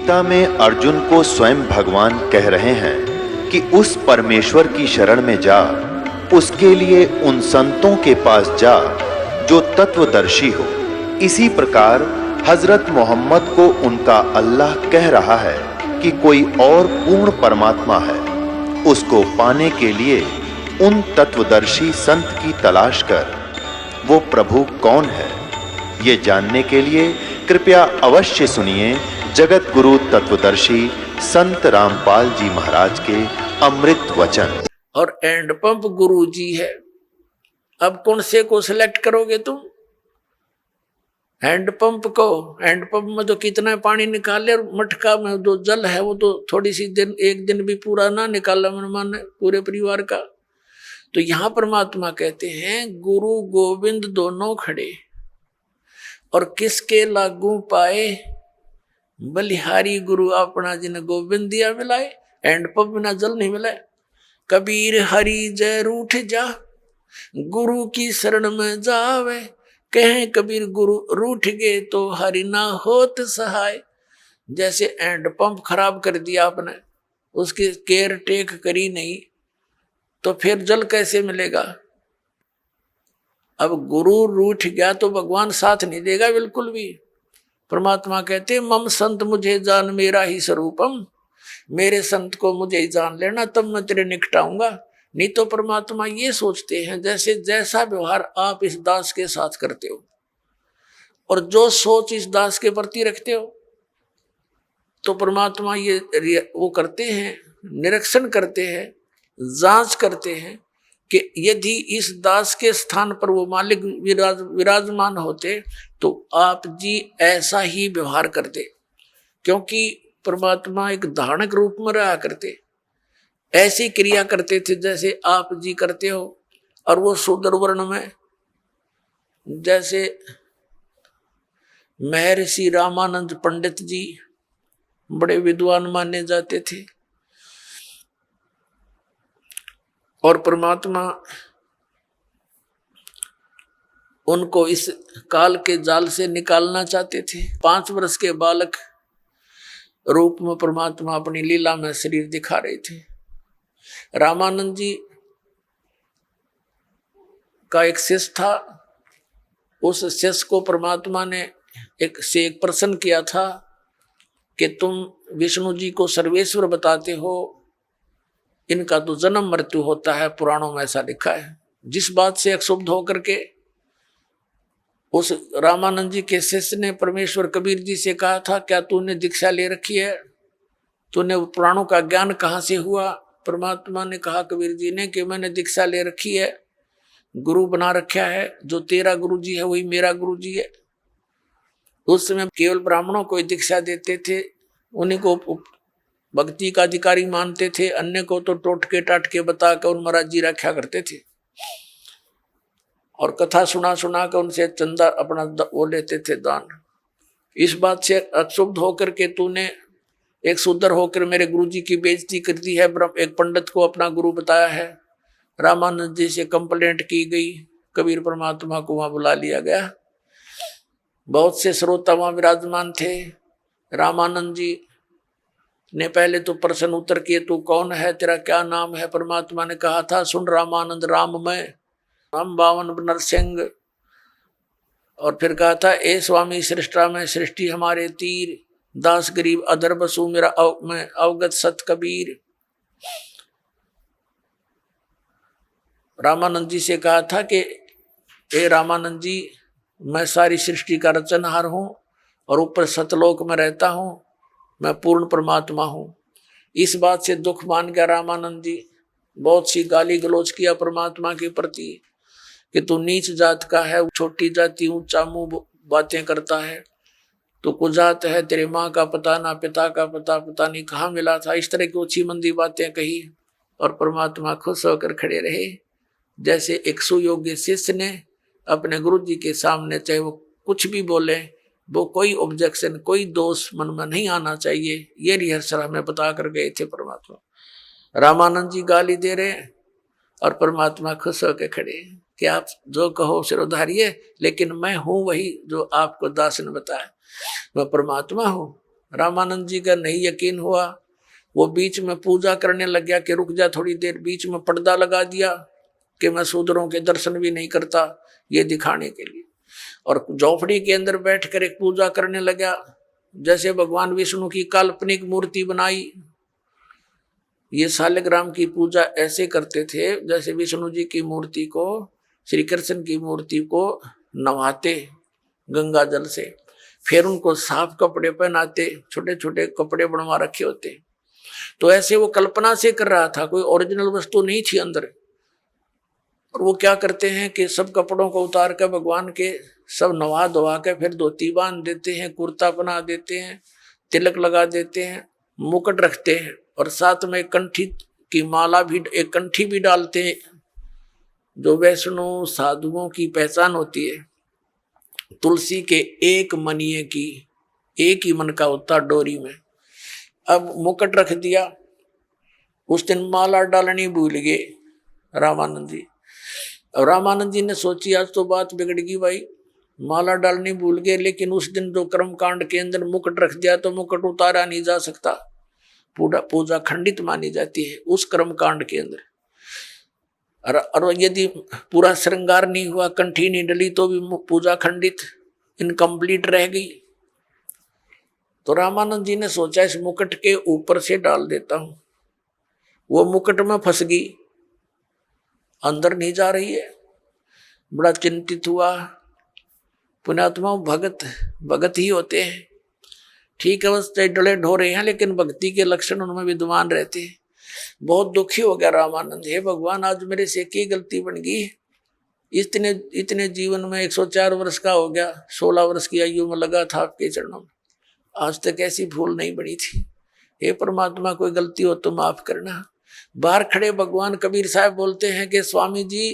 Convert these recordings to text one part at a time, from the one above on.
गीता में अर्जुन को स्वयं भगवान कह रहे हैं कि उस परमेश्वर की शरण में जा, उसके लिए उन संतों के पास जा जो तत्वदर्शी हो। इसी प्रकार हजरत मोहम्मद को उनका अल्लाह कह रहा है कि कोई और पूर्ण परमात्मा है, उसको पाने के लिए उन तत्वदर्शी संत की तलाश कर। वो प्रभु कौन है, ये जानने के लिए कृपया अवश्य सुनिए जगत गुरु तत्वदर्शी संत रामपाल जी महाराज के अमृत वचन। और एंड पंप गुरु जी है। अब कौन से को सिलेक्ट करोगे तुम? हैंड पंप को। हैंड पंप में तो कितना पानी निकाले, और मटका में जो जल है वो तो थोड़ी सी दिन, एक दिन भी पूरा ना निकाला मन माने पूरे परिवार का। तो यहां परमात्मा कहते हैं गुरु गोविंद दोनों खड़े, और किसके लागू पाए? बलिहारी गुरु अपना जिन गोविंद दिया मिलाए। हैंड पंप बिना जल नहीं मिलाए। कबीर हरि जय रूठ जा, गुरु की शरण में जावे। कहें कबीर गुरु रूठ गए तो हरि ना होत सहाय। जैसे हैंड पंप खराब कर दिया आपने, उसकी केयर टेक करी नहीं, तो फिर जल कैसे मिलेगा? अब गुरु रूठ गया तो भगवान साथ नहीं देगा बिल्कुल भी। परमात्मा कहते मम संत मुझे जान मेरा ही स्वरूपम। मेरे संत को मुझे ही जान लेना, तब मैं तेरे निकट आऊंगा। नहीं तो परमात्मा ये सोचते हैं जैसे जैसा व्यवहार आप इस दास के साथ करते हो और जो सोच इस दास के प्रति रखते हो, तो परमात्मा ये वो करते हैं, निरीक्षण करते हैं, जांच करते हैं कि यदि इस दास के स्थान पर वो मालिक विराजमान होते तो आप जी ऐसा ही व्यवहार करते। क्योंकि परमात्मा एक धारणक रूप में रहा करते, ऐसी क्रिया करते थे जैसे आप जी करते हो। और वो शूद्र वर्ण में जैसे महर्षि रामानंद पंडित जी बड़े विद्वान माने जाते थे, और परमात्मा उनको इस काल के जाल से निकालना चाहते थे। 5 वर्ष के बालक रूप में परमात्मा अपनी लीला में शरीर दिखा रहे थे। रामानंद जी का एक शिष्य था, उस शिष्य को परमात्मा ने एक प्रश्न किया था कि तुम विष्णु जी को सर्वेश्वर बताते हो, इनका तो जन्म मृत्यु होता है, पुराणों में ऐसा लिखा है। जिस बात से क्षुब्ध होकर के उस रामानंद जी के शिष्य ने परमेश्वर कबीर जी से कहा था, क्या तूने दीक्षा ले रखी है? तूने पुराणों का ज्ञान कहाँ से हुआ? परमात्मा ने कहा कबीर जी ने कि मैंने दीक्षा ले रखी है, गुरु बना रखा है, जो तेरा गुरु जी है वही मेरा गुरु जी है। उस समय केवल ब्राह्मणों को दीक्षा देते थे, उन्हीं को भक्ति का अधिकारी मानते थे, अन्य को तो टोटके टाटके बता कर उन महाराज जी रखा करते थे, और कथा सुना सुना कर उनसे चंदा अपना वो लेते थे दान। इस बात से अक्षुब्ध होकर के तूने एक शूद्र होकर मेरे गुरु जी की बेइज्जती कर दी है, एक पंडित को अपना गुरु बताया है। रामानंद जी से कंप्लेंट की गई, कबीर परमात्मा को वहां बुला लिया गया। बहुत से श्रोता वहां विराजमान थे। रामानंद जी ने पहले तो प्रश्न उत्तर किए, तू कौन है, तेरा क्या नाम है? परमात्मा ने कहा था, सुन रामानंद राम में हम बावन नरसिंह। और फिर कहा था, ए स्वामी सृष्टा में सृष्टि हमारे तीर, दास गरीब अदर बसु मेरा मैं अवगत सत कबीर। रामानंद जी से कहा था कि ए रामानंद जी, मैं सारी सृष्टि का रचनहार हूं और ऊपर सतलोक में रहता हूं, मैं पूर्ण परमात्मा हूं। इस बात से दुख मान गया रामानंद जी। बहुत सी गाली गलौज किया परमात्मा के प्रति कि तू नीच जात का है, छोटी जाति, ऊंचा मुंह बातें करता है, तो कुजात है, तेरे माँ का पता ना पिता का पता, पता नहीं कहाँ मिला था। इस तरह की ऊंची मंदी बातें कही, और परमात्मा खुश होकर खड़े रहे। जैसे एक सुयोग्य शिष्य ने अपने गुरु जी के सामने, चाहे वो कुछ भी बोले, वो कोई ऑब्जेक्शन, कोई दोष मन में नहीं आना चाहिए, ये रिहर्सल हमें बता कर गए थे परमात्मा। रामानंद जी गाली दे रहे हैं और परमात्मा खुश होकर खड़े कि आप जो कहो सिर उधारिये, लेकिन मैं हूं वही जो आपको दास ने बताया, मैं परमात्मा हूं। रामानंद जी का नहीं यकीन हुआ, वो बीच में पूजा करने लग गया कि रुक जा थोड़ी देर, बीच में पर्दा लगा दिया कि मैं शूद्रों के दर्शन भी नहीं करता, ये दिखाने के लिए। और झोपड़ी के अंदर बैठकर एक पूजा करने लगा, जैसे भगवान विष्णु की काल्पनिक मूर्ति बनाई। ये शालिग्राम की पूजा ऐसे करते थे जैसे विष्णु जी की मूर्ति को, श्री कृष्ण की मूर्ति को नवाते गंगा जल से, फिर उनको साफ कपड़े पहनाते, छोटे छोटे कपड़े बनवा रखे होते। तो ऐसे वो कल्पना से कर रहा था, कोई ओरिजिनल वस्तु नहीं थी अंदर। और वो क्या करते हैं कि सब कपड़ों को उतार कर भगवान के सब नवा धोवा के फिर धोती बांध देते हैं, कुर्ता बना देते हैं, तिलक लगा देते हैं, मुकुट रखते हैं, और साथ में कंठी की माला भी, एक कंठी भी डालते हैं, जो वैष्णव साधुओं की पहचान होती है। तुलसी के एक मनिये की एक ही मन का होता डोरी में। अब मुकुट रख दिया, उस दिन माला डालनी भूल गए रामानंद जी। और रामानंद जी ने सोची आज तो बात बिगड़ गई भाई, माला डालनी भूल गए, लेकिन उस दिन जो कर्म कांड के अंदर मुकुट रख दिया तो मुकुट उतारा नहीं जा सकता, पूजा खंडित मानी जाती है उस कर्म कांड के अंदर। और यदि पूरा श्रृंगार नहीं हुआ, कंठी नहीं डली, तो भी पूजा खंडित, इनकम्प्लीट रह गई। तो रामानंद जी ने सोचा इस मुकुट के ऊपर से डाल देता हूं। वो मुकुट में फंस गई, अंदर नहीं जा रही है। बड़ा चिंतित हुआ। पुण्यात्मा भगत ही होते हैं, ठीक है, बस डले ढोरे हैं, लेकिन भक्ति के लक्षण उनमें विद्यमान रहते हैं। बहुत दुखी हो गया रामानंद, हे भगवान आज मेरे से की गलती बन गई। इतने जीवन में 104 वर्ष का हो गया, 16 वर्ष की आयु में लगा था आपके चरणों में, आज तक ऐसी भूल नहीं बनी थी। हे परमात्मा कोई गलती हो तो माफ करना। बाहर खड़े भगवान कबीर साहब बोलते हैं कि स्वामी जी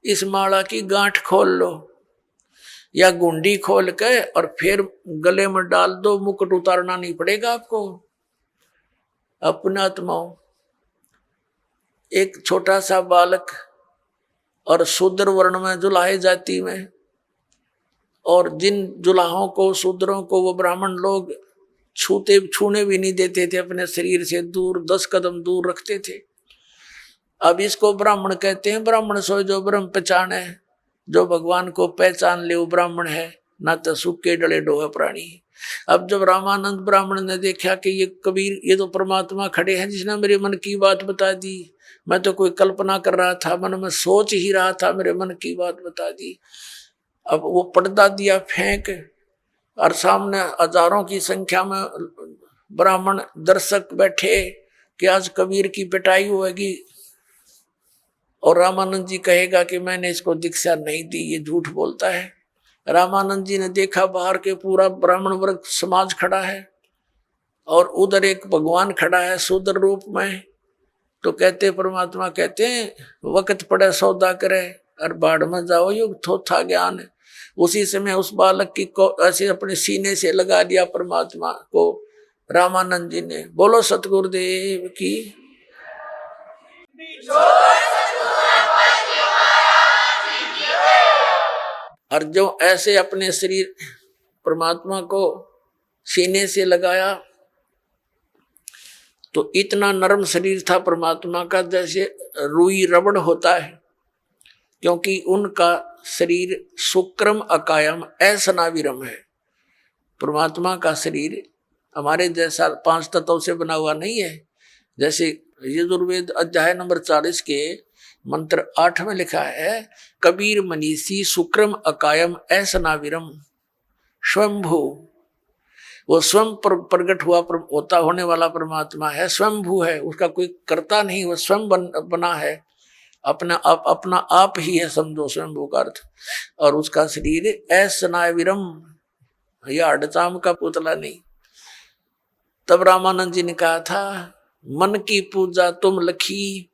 इस माला की गांठ खोल लो या गुंडी खोल के और फिर गले में डाल दो, मुकुट उतारना नहीं पड़ेगा आपको। अपना आत्माओं, एक छोटा सा बालक और शूद्र वर्ण में जुलाहे जाति में, और जिन जुलाहों को शूद्रों को वो ब्राह्मण लोग छूने भी नहीं देते थे, अपने शरीर से दूर 10 कदम दूर रखते थे। अब इसको ब्राह्मण कहते हैं। ब्राह्मण सो जो ब्रह्म पहचान है, जो भगवान को पहचान ले वो ब्राह्मण है, ना तो सूखे डले डोहे प्राणी। अब जब रामानंद ब्राह्मण ने देखा कि ये कबीर, ये तो परमात्मा खड़े हैं जिसने मेरे मन की बात बता दी, मैं तो कोई कल्पना कर रहा था, मन में सोच ही रहा था, मेरे मन की बात बता दी। अब वो पर्दा दिया फेंक, और सामने हजारों की संख्या में ब्राह्मण दर्शक बैठे कि आज कबीर की पिटाई होगी और रामानंद जी कहेगा कि मैंने इसको दीक्षा नहीं दी, ये झूठ बोलता है। रामानंद जी ने देखा बाहर के पूरा ब्राह्मण वर्ग समाज खड़ा है और उधर एक भगवान खड़ा है शूद्र रूप में। तो कहते परमात्मा कहते हैं वक्त पड़े सौदा करे और बाढ़ में जाओ, युग थोथा ज्ञान है। उसी समय उस बालक की को ऐसे अपने सीने से लगा दिया परमात्मा को रामानंद जी ने। बोलो सतगुरुदेव की। और जो ऐसे अपने शरीर परमात्मा को सीने से लगाया तो इतना नरम शरीर था परमात्मा का जैसे रुई रबड़ होता है, क्योंकि उनका शरीर शुक्रम अकायम असनाविरम है। परमात्मा का शरीर हमारे जैसा 5 तत्वों से बना हुआ नहीं है। जैसे यजुर्वेद अध्याय नंबर 40 के मंत्र 8 में लिखा है, कबीर मनीषी शुक्रम अकायम असनाविरम स्वयंभू। वो स्वयं प्रकट हुआ होता होने वाला परमात्मा है, स्वयंभू है, उसका कोई कर्ता नहीं, वो स्वयं बना है, अपना आप ही है, समझो स्वयंभू का अर्थ। और उसका शरीर असनाविरम, या अडचाम का पुतला नहीं। तब रामानंद जी ने कहा था, मन की पूजा तुम लखी,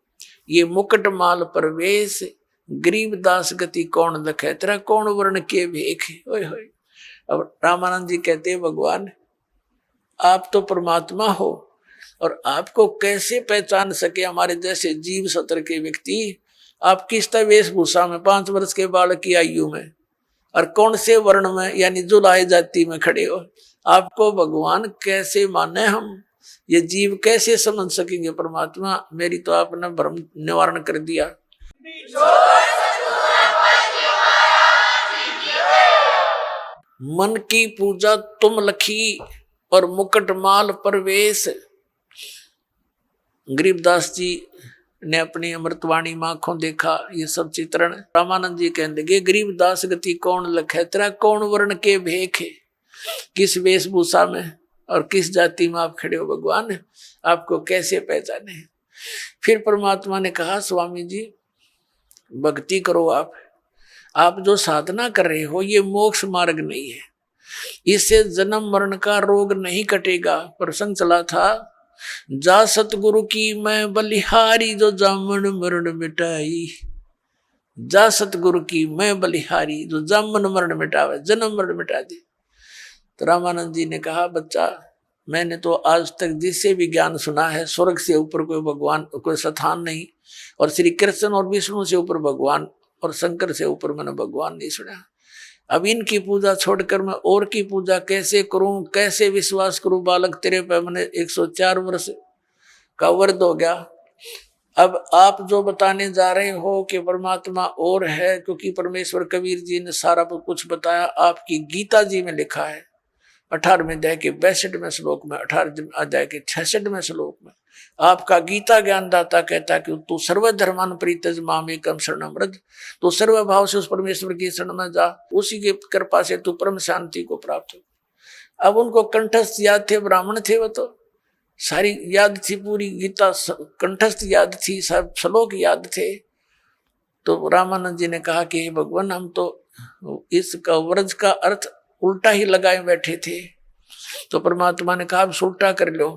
ये मुकुट माल प्रवेश, गरीब दास गति कौन लखे, तेरा कौन वर्ण के भेख। ओए होए। अब रामानंद जी कहते हैं भगवान आप तो परमात्मा हो और आपको कैसे पहचान सके हमारे जैसे जीव सत्र के व्यक्ति। आप किस तरह वेशभूषा में 5 वर्ष के बालक की आयु में और कौन से वर्ण में यानी जुलाहे जाति में खड़े हो। आपको भगवान कैसे माने हम, ये जीव कैसे समझ सकेंगे परमात्मा, मेरी तो आपने भ्रम निवारण कर दिया। मन की पूजा तुम लखी और मुकुट माल परवेश। गरीबदास जी ने अपनी अमृतवाणी में आंखों देखा ये सब चित्रण। रामानंद जी कहने लगे, गरीबदास गति कौन लखे, तेरा कौन वर्ण के भेख है, किस वेशभूषा में और किस जाति में आप खड़े हो भगवान, आपको कैसे पहचाने। फिर परमात्मा ने कहा, स्वामी जी भक्ति करो, आप जो साधना कर रहे हो ये मोक्ष मार्ग नहीं है, इससे जन्म मरण का रोग नहीं कटेगा। प्रसंग चला था, जा सतगुरु की मैं बलिहारी जो जामन मरण मिटाई। जा सतगुरु की मैं बलिहारी जो जामन मरण मिटावे, जन्म मरण मिटा दे। तो रामानंद जी ने कहा, बच्चा मैंने तो आज तक जिससे भी ज्ञान सुना है, स्वर्ग से ऊपर कोई भगवान कोई स्थान नहीं, और श्री कृष्ण और विष्णु से ऊपर भगवान और शंकर से ऊपर मैंने भगवान नहीं सुना। अब इनकी पूजा छोड़कर मैं और की पूजा कैसे करूं, कैसे विश्वास करूं। बालक तेरे पे मैंने 104 वर्ष का वर्द हो गया। अब आप जो बताने जा रहे हो कि परमात्मा और है, क्योंकि परमेश्वर कबीर जी ने सारा कुछ बताया, आपकी गीता जी में लिखा है 18वें अध्याय के 62वें श्लोक में, 18वें अध्याय के 66वें श्लोक में आपका गीता ज्ञानदाता कहता है कि तू सर्वधर्मान परित्यज माम एकम शरणम व्रज, तो सर्व भाव से उस परमेश्वर की शरण में जा, उसी की कृपा से तू परम शांति को प्राप्त हो। अब उनको कंठस्थ याद थे, ब्राह्मण थे, वो तो सारी याद थी, पूरी गीता कंठस्थ याद थी, सब श्लोक याद थे। तो रामानंद जी ने कहा कि भगवान हम तो इसका व्रज का अर्थ उल्टा ही लगाए बैठे थे। तो परमात्मा ने कहा, अब उल्टा कर लो,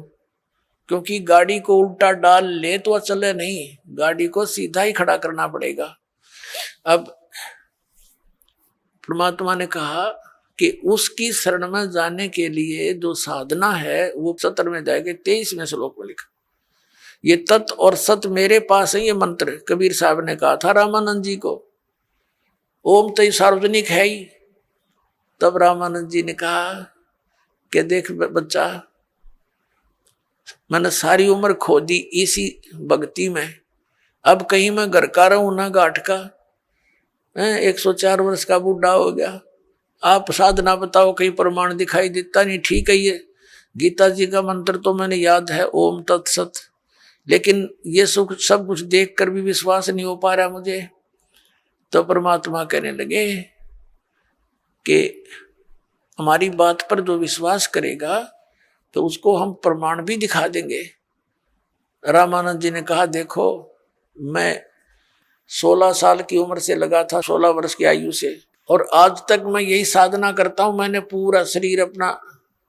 क्योंकि गाड़ी को उल्टा डाल ले तो चले नहीं, गाड़ी को सीधा ही खड़ा करना पड़ेगा। अब परमात्मा ने कहा कि उसकी शरण में जाने के लिए जो साधना है वो 17 में जाएगा, 23वें श्लोक में लिखा, ये तत् और सत मेरे पास है। ये मंत्र कबीर साहब ने कहा था रामानंद जी को, ओम तो सार्वजनिक है ही। तब रामानंद जी ने कहा कि देख बच्चा, मैंने सारी उम्र खो दी इसी भक्ति में, अब कहीं मैं घर का रहूं ना घाट का, 104 वर्ष का बूढ़ा हो गया। आप साधना बताओ, कहीं प्रमाण दिखाई देता नहीं। ठीक है, ये गीता जी का मंत्र तो मैंने याद है, ओम तत्सत, लेकिन ये सब कुछ देख कर भी विश्वास नहीं हो पा रहा मुझे। तो परमात्मा कहने लगे कि हमारी बात पर जो विश्वास करेगा तो उसको हम प्रमाण भी दिखा देंगे। रामानंद जी ने कहा, देखो मैं 16 साल की उम्र से लगा था, 16 वर्ष की आयु से, और आज तक मैं यही साधना करता हूं। मैंने पूरा शरीर अपना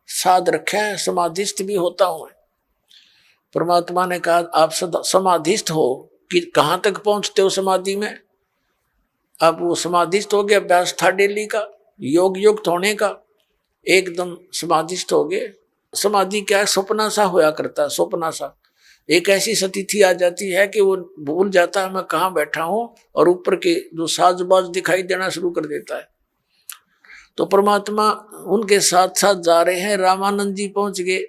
साध रखा है, समाधिस्थ भी होता हूं। परमात्मा ने कहा, आप समाधिस्थ हो कि कहां तक पहुंचते हो समाधि में? अब वो समाधिस्थ हो गया, अभ्यास था डेली का, योग युक्त होने का, एकदम समाधिस्थ हो गए। समाधि क्या है? सपना सा होया करता है, सपना सा। एक ऐसी स्थिति आ जाती है कि वो भूल जाता है मैं कहाँ बैठा हूं, और ऊपर के जो साजबाज दिखाई देना शुरू कर देता है। तो परमात्मा उनके साथ साथ जा रहे हैं। रामानंद जी पहुंच गए,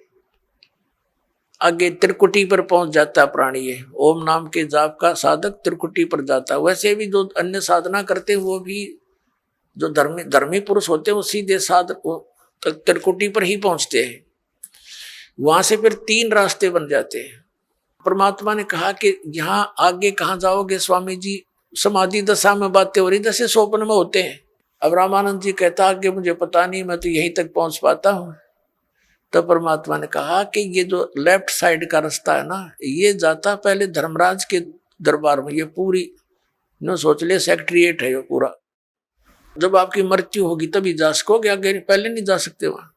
आगे त्रिकुटी पर पहुंच जाता है प्राणी। है ओम नाम के जाप का साधक त्रिकुटी पर जाता है। वैसे भी जो अन्य साधना करते हैं वो भी जो धर्मी पुरुष होते हैं वो सीधे त्रिकुटी पर ही पहुंचते हैं। वहां से फिर 3 रास्ते बन जाते हैं। परमात्मा ने कहा कि यहाँ आगे कहाँ जाओगे स्वामी जी, समाधि दशा में बातें हो रही, जैसे स्वप्न में होते हैं। अब रामानंद जी कहता आगे मुझे पता नहीं, मैं तो यहीं तक पहुंच पाता हूँ। तब परमात्मा ने कहा कि ये जो लेफ्ट साइड का रास्ता है ना, ये जाता पहले धर्मराज के दरबार में। ये पूरी नो सोच ले सेक्रेटरीट है ये पूरा। जब आपकी मृत्यु होगी तभी जा सकोगे, आगे पहले नहीं जा सकते वहां।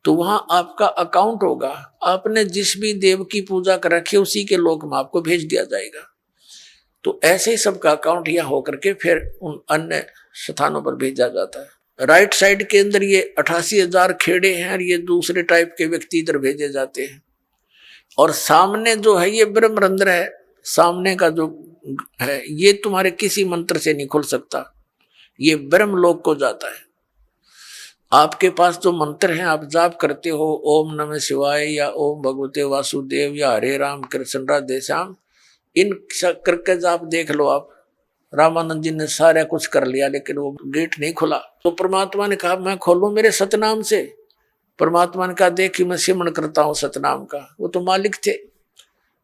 तो वहां आपका अकाउंट होगा, आपने जिस भी देव की पूजा कर रखी है उसी के लोक में आपको भेज दिया जाएगा। तो ऐसे ही सबका अकाउंट यहाँ होकर के फिर उन अन्य स्थानों पर भेजा जाता है। राइट साइड के अंदर ये 88,000 खेड़े हैं और ये दूसरे टाइप के व्यक्ति इधर भेजे जाते हैं। और सामने जो है ये ब्रह्मरंध्र है, सामने का जो है ये तुम्हारे किसी मंत्र से नहीं खुल सकता, ये ब्रह्मलोक को जाता है। आपके पास जो मंत्र हैं आप जाप करते हो, ओम नमः शिवाय या ओम भगवते वासुदेव या हरे राम कृष्ण राधे श्याम, इन करके जाप देख लो आप। रामानंद जी ने सारा कुछ कर लिया लेकिन वो गेट नहीं खुला। तो परमात्मा ने कहा मैं खोलूं मेरे सतनाम से। परमात्मा ने कहा देख कि मैं सिमरण करता हूं सतनाम का। वो तो मालिक थे।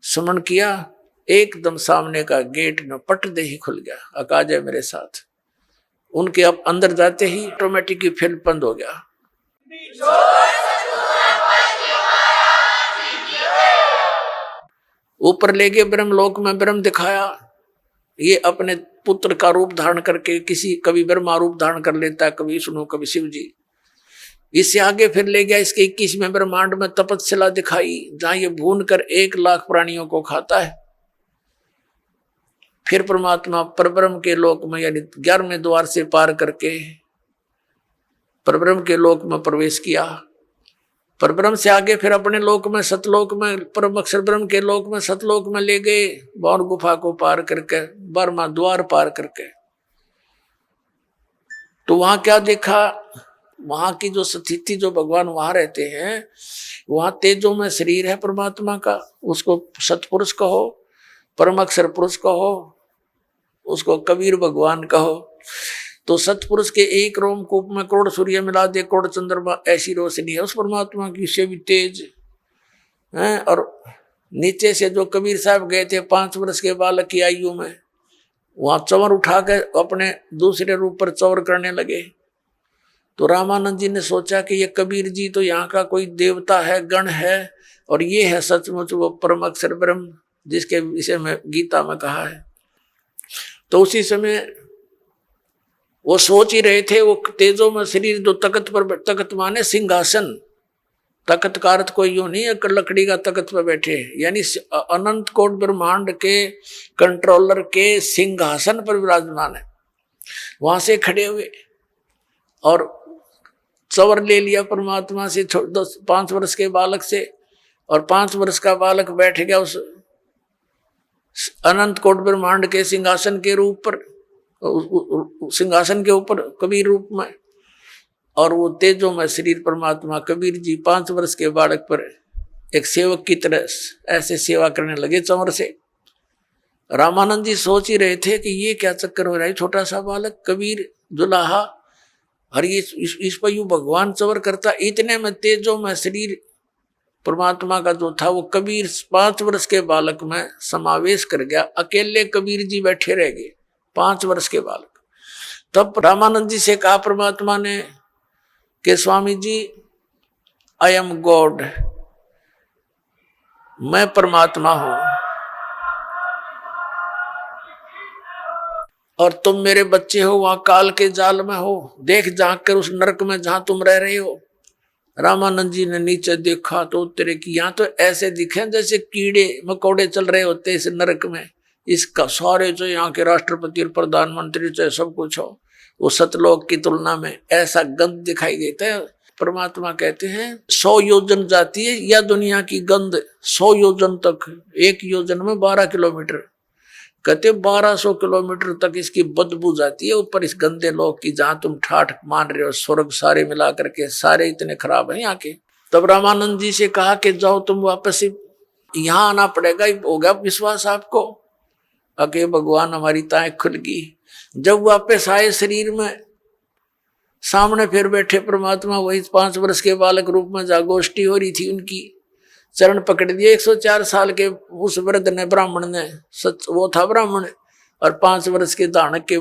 सुमन किया, एकदम सामने का गेट न पट दे ही खुल गया। अकाज है मेरे साथ। उनके अब अंदर जाते ही ऑटोमेटिक ही फिल्म बंद हो गया। ऊपर ले गए ब्रह्मलोक में, ब्रह्म दिखाया। ये अपने पुत्र का रूप धारण करके किसी कभी ब्रह्मा रूप धारण कर लेता है, कभी विष्णु कभी शिव जी। इससे आगे फिर ले गया इसके 21वें ब्रह्मांड में तपस्या दिखाई, जहां ये भून कर 1 लाख प्राणियों को खाता है। फिर परमात्मा परब्रह्म के लोक में यानी 11वें द्वार से पार करके परब्रह्म के लोक में प्रवेश किया। परब्रह्म से आगे फिर अपने लोक में सतलोक में परम अक्षर ब्रह्म के लोक में सतलोक में ले गए, बाण गुफा को पार करके 12वां द्वार पार करके। तो वहां क्या देखा, वहां की जो स्थिति जो भगवान वहां रहते हैं, वहां तेजो में शरीर है परमात्मा का, उसको सतपुरुष कहो, परम अक्षर पुरुष कहो, उसको कबीर भगवान कहो। तो सतपुरुष के एक रोमकूप में करोड़ सूर्य मिला दे, करोड़ चंद्रमा ऐसी रोशनी है उस परमात्मा की, से भी तेज है। और नीचे से जो कबीर साहब गए थे 5 वर्ष के बालक की आयु में, वहां चवर उठा के अपने दूसरे रूप पर चवर करने लगे। तो रामानंद जी ने सोचा कि ये कबीर जी तो यहाँ का कोई देवता है, गण है, और ये है सचमुच वो परम अक्षर ब्रह्म जिसके विषय में गीता में कहा है। तो उसी समय वो सोच ही रहे थे, वो तेजो में शरीर जो तख्त पर, तख्त माने सिंहासन, तख्त का अर्थ कोई यूं नहीं है लकड़ी का तख्त पर बैठे, यानी अनंत कोट ब्रह्मांड के कंट्रोलर के सिंहासन पर विराजमान है। वहां से खड़े हुए और चवर ले लिया परमात्मा से 5 वर्ष के बालक से, और 5 वर्ष का बालक बैठ गया उस अनंत कोट ब्रह्मांड के सिंहासन के रूप पर, सिंहासन के ऊपर कबीर रूप में। और वो तेजो में शरीर परमात्मा कबीर जी 5 वर्ष के बालक पर एक सेवक की तरह ऐसे सेवा करने लगे चंवर से। रामानंद जी सोच ही रहे थे कि ये क्या चक्कर हो रहा है, छोटा सा बालक कबीर जुलाहा, और ये इस पर यूं भगवान चंवर करता। इतने में तेजो में शरीर परमात्मा का जो था वो कबीर 5 वर्ष के बालक में समावेश कर गया। अकेले कबीर जी बैठे रह गए 5 वर्ष के बालक। तब रामानंद जी से कहा परमात्मा ने कि Swami ji I am God, मैं परमात्मा हूं और तुम मेरे बच्चे हो, वहां काल के जाल में हो, देख झांक कर उस नरक में जहां तुम रह रहे हो। रामानंद जी ने नीचे देखा तो तेरे की यहाँ तो ऐसे दिखे जैसे कीड़े मकोड़े चल रहे होते इस नरक में। इसका सारे जो यहाँ के राष्ट्रपति और प्रधानमंत्री चाहे सब कुछ हो, वो सतलोक की तुलना में ऐसा गंध दिखाई देता है। परमात्मा कहते हैं 100 योजन जाती है या दुनिया की गंध 100 योजन तक, 1 योजन में 12 किलोमीटर, कहते 1200 किलोमीटर तक इसकी बदबू जाती है ऊपर इस गंदे लोक की, जहां तुम ठाठ मान रहे हो। स्वर्ग सारे मिला करके सारे इतने खराब हैं यहाँ के। तब रामानंद जी से कहा कि जाओ तुम वापस यहाँ आना पड़ेगा। हो गया विश्वास आपको? अके भगवान हमारी ताएं खुल गई। जब वापस आए शरीर में, सामने फिर बैठे परमात्मा वही 5 वर्ष के बालक रूप में, जहाँ गोष्ठी हो रही थी उनकी। चरण पकड़ दिए 104 साल के उस वृद्ध ने, ब्राह्मण ने, सच वो था ब्राह्मण, और 5 वर्ष के दानक के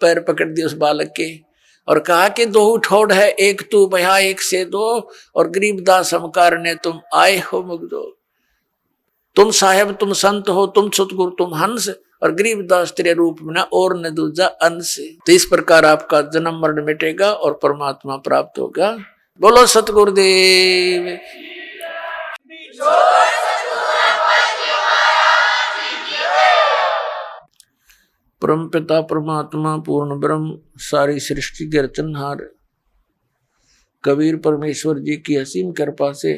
पैर पकड़ दिए उस बालक के, और कहा कि 2 ठोड़ है, एक तू भया एक से 2, और गरीबदास हमकार ने तुम आए हो मुग्धो। तुम साहेब तुम संत हो, तुम सतगुरु तुम हंस, और गरीबदास तेरे रूप में और न दूजा अंश। तो इस प्रकार आपका जन्म मरण मिटेगा और परमात्मा प्राप्त होगा। बोलो सतगुरुदेव। परम पिता परमात्मा पूर्ण ब्रह्म सारी सृष्टि के रचनहार कबीर परमेश्वर जी की असीम कृपा से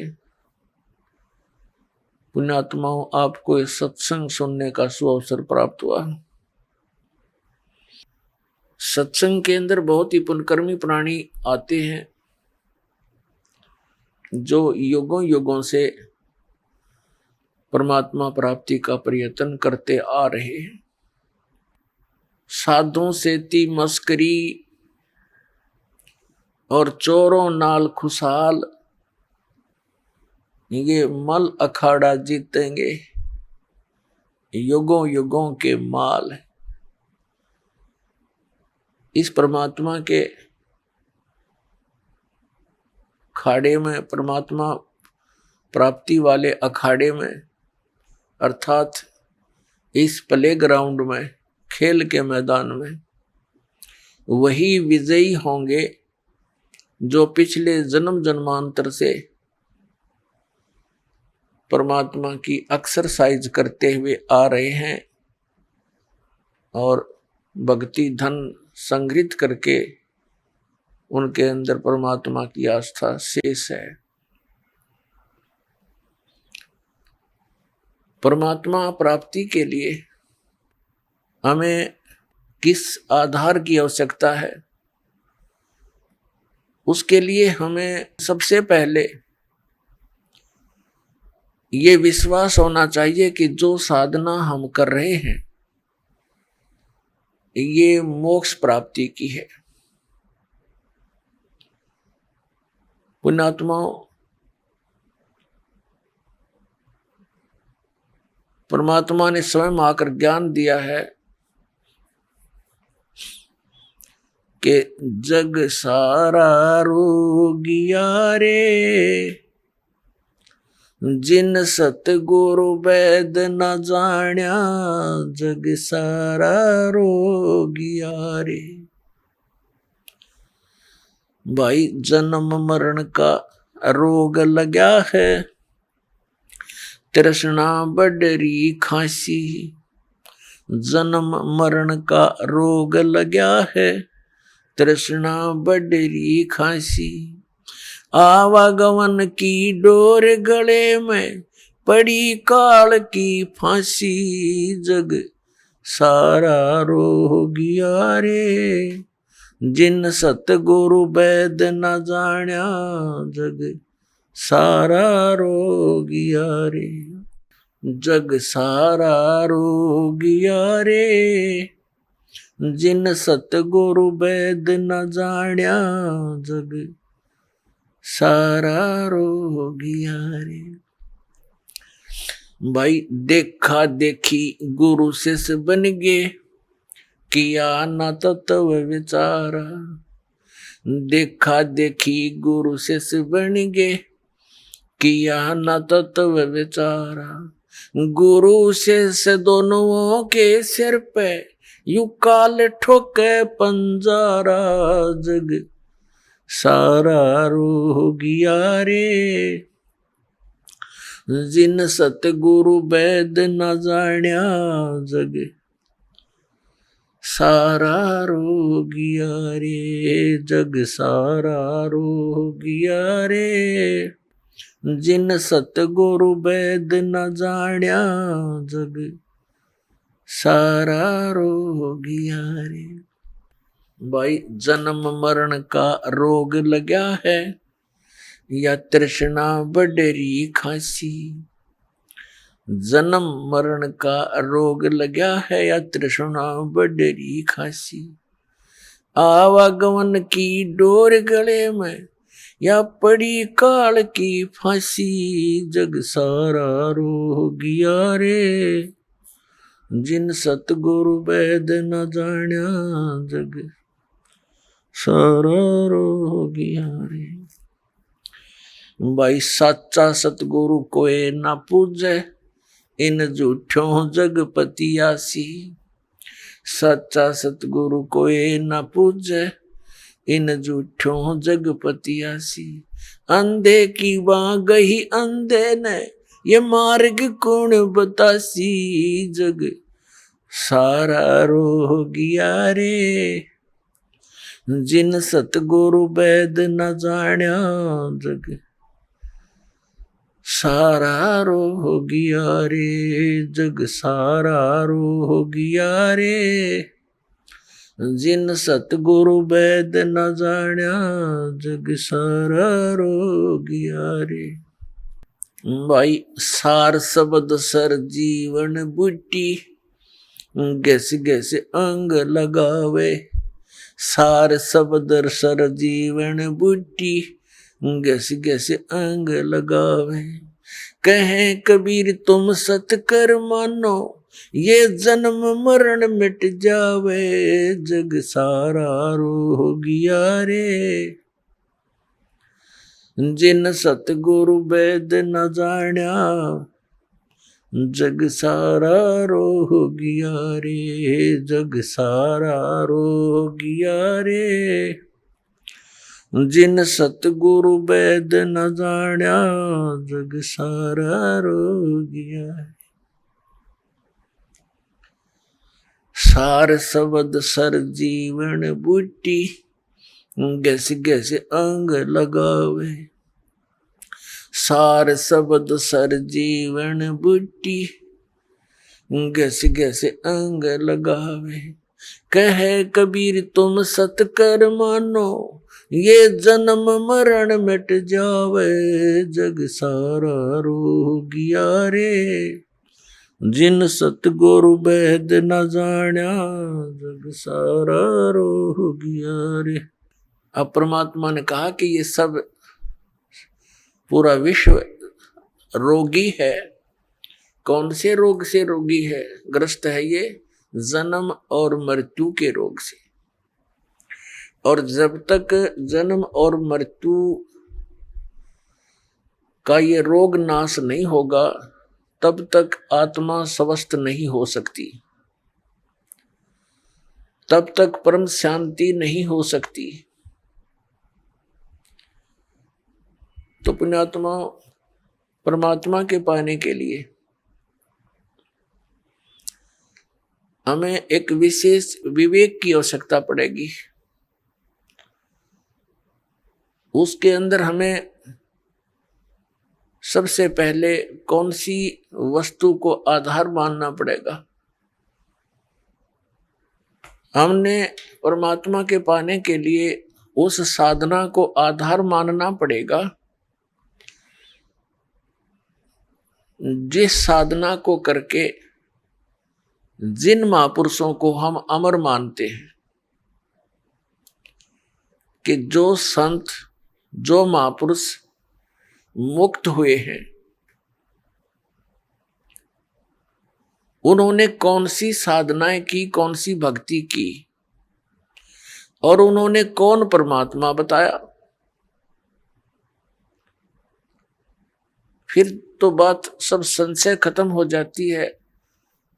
पुण्यात्माओं आपको इस सत्संग सुनने का सुअवसर प्राप्त हुआ। सत्संग के अंदर बहुत ही पुण्यकर्मी प्राणी आते हैं, जो युगों युगों से परमात्मा प्राप्ति का प्रयत्न करते आ रहे हैं। साधुओं से ती मस्करी और चोरों नाल खुशहाल, ये मल अखाड़ा जीतेंगे, युगों युगों के माल है। इस परमात्मा के खाड़े में, परमात्मा प्राप्ति वाले अखाड़े में, अर्थात इस प्ले ग्राउंड में, खेल के मैदान में वही विजयी होंगे जो पिछले जन्म जन्मांतर से परमात्मा की एक्सरसाइज करते हुए आ रहे हैं और भक्ति धन संग्रहित करके उनके अंदर परमात्मा की आस्था शेष है। परमात्मा प्राप्ति के लिए हमें किस आधार की आवश्यकता है? उसके लिए हमें सबसे पहले ये विश्वास होना चाहिए कि जो साधना हम कर रहे हैं ये मोक्ष प्राप्ति की है। पुण्यात्माओं, परमात्मा ने स्वयं आकर ज्ञान दिया है कि जग सारा रोगिया रे, जिन सतगुरु वैद न जाण्या, जग सारा रोगिया रे। भाई, जन्म मरण का रोग लगा है, तृष्णा बडरी खांसी। जन्म मरण का रोग लगा है, तृष्णा बडरी खांसी। आवागमन की डोर गले में, पड़ी काल की फांसी। जग सारा रोगिया रे, जिन सतगुरु वैद न जाण्या, जग सारा रोगिया रे। जग सारा रोगिया रे, जिन सतगुरु वैद न जाण्या, जग सारा रोगिया रे। भाई, देखा देखी गुरु शिष्य बन गे, किया न तत्व विचारा। देखा देखी गुरु शिष्य बन गे, किया न तत्व विचारा। गुरु शिष्य दोनों के सिर पे यू काल ठोके पंजारा। जग सारा रोगिया रे, जिन सतगुरु वैद न जाण्या, जग सारा रोगिया रे। जग सारा रोगिया रे, जिन सतगुरु वैद न जाण्या, जग सारा रोगिया रे। भाई, जन्म मरण का रोग लगा है, या तृष्णा बडरी खांसी। जन्म मरण का रोग लगा है, या तृष्णा बडरी खांसी। आवागमन की डोर गले में, या पड़ी काल की फांसी। जग सारा रोगिया रे, जिन सतगुरु वैद न जाण्या, जग सारा रोगिया रे। भाई, सच्चा सतगुरु कोई ना पूजे, इन झूठों जगपतियासी। सच्चा सतगुरु कोई ना पूजे, इन झूठों जगपतियासी। अंधे की वहां गही अंधे ने, ये मार्ग कौन बतासी। जग सारा रोगिया रे, जिन सतगुरु वैद न जाण्या, जग सारा रोगिया रे। जग सारा रोगिया रे, जिन सतगुरु वैद न जाण्या जग सारा रोगिया रे। भाई सार शब्द सर जीवन बूटी गैस गैस अंग लगावे। सार शब्द सर जीवन बूटी गैस गैस अंग लगावे। कहे कबीर तुम सत कर मानो ये जन्म मरण मिट जावे जग सारा रोगिया रे। जिन सतगुरु वैद न जाण्या जग सारा रोगिया रे जग सारा रोगिया रे। जिन सतगुरु वैद न जाण्या जग सारा रोगिया। सार शब्द सर जीवन बूटी गैस गैस अंग लगावे। सार शब्द सर जीवन बूटी गैस गैस अंग लगावे। कहे कबीर तुम सत कर मानो ये जन्म मरण मिट जावे जग सारा रोगिया रे। जिन सतगुरु वैद न जाण्या जग सारा रोगिया रे। अब परमात्मा ने कहा कि ये सब पूरा विश्व रोगी है। कौन से रोग से रोगी है? ग्रस्त है ये जन्म और मृत्यु के रोग से। और जब तक जन्म और मृत्यु का ये रोग नाश नहीं होगा तब तक आत्मा स्वस्थ नहीं हो सकती, तब तक परम शांति नहीं हो सकती। तो पुण्यात्मा परमात्मा के पाने के लिए हमें एक विशेष विवेक की आवश्यकता पड़ेगी। उसके अंदर हमें सबसे पहले कौन सी वस्तु को आधार मानना पड़ेगा? हमने परमात्मा के पाने के लिए उस साधना को आधार मानना पड़ेगा जिस साधना को करके जिन महापुरुषों को हम अमर मानते हैं कि जो संत जो महापुरुष मुक्त हुए हैं उन्होंने कौन सी साधनाएं की, कौन सी भक्ति की और उन्होंने कौन परमात्मा बताया। फिर तो बात सब संशय खत्म हो जाती है,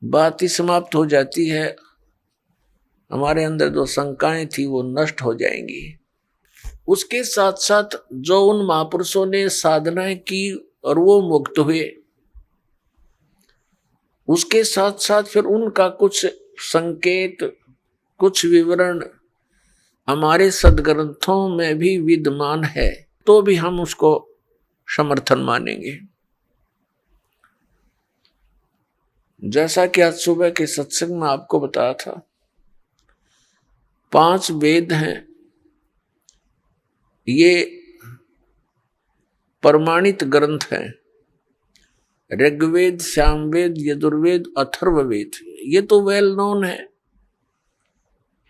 बात ही समाप्त हो जाती है। हमारे अंदर जो शंकाएं थी वो नष्ट हो जाएंगी। उसके साथ साथ जो उन महापुरुषों ने साधनाएं की और वो मुक्त हुए, उसके साथ साथ फिर उनका कुछ संकेत, कुछ विवरण हमारे सदग्रंथों में भी विद्यमान है, तो भी हम उसको समर्थन मानेंगे। जैसा कि आज सुबह के सत्संग में आपको बताया था, 5 वेद हैं, ये प्रमाणित ग्रंथ हैं। ऋग्वेद, सामवेद, यजुर्वेद, अथर्ववेद, ये तो वेल नोन है।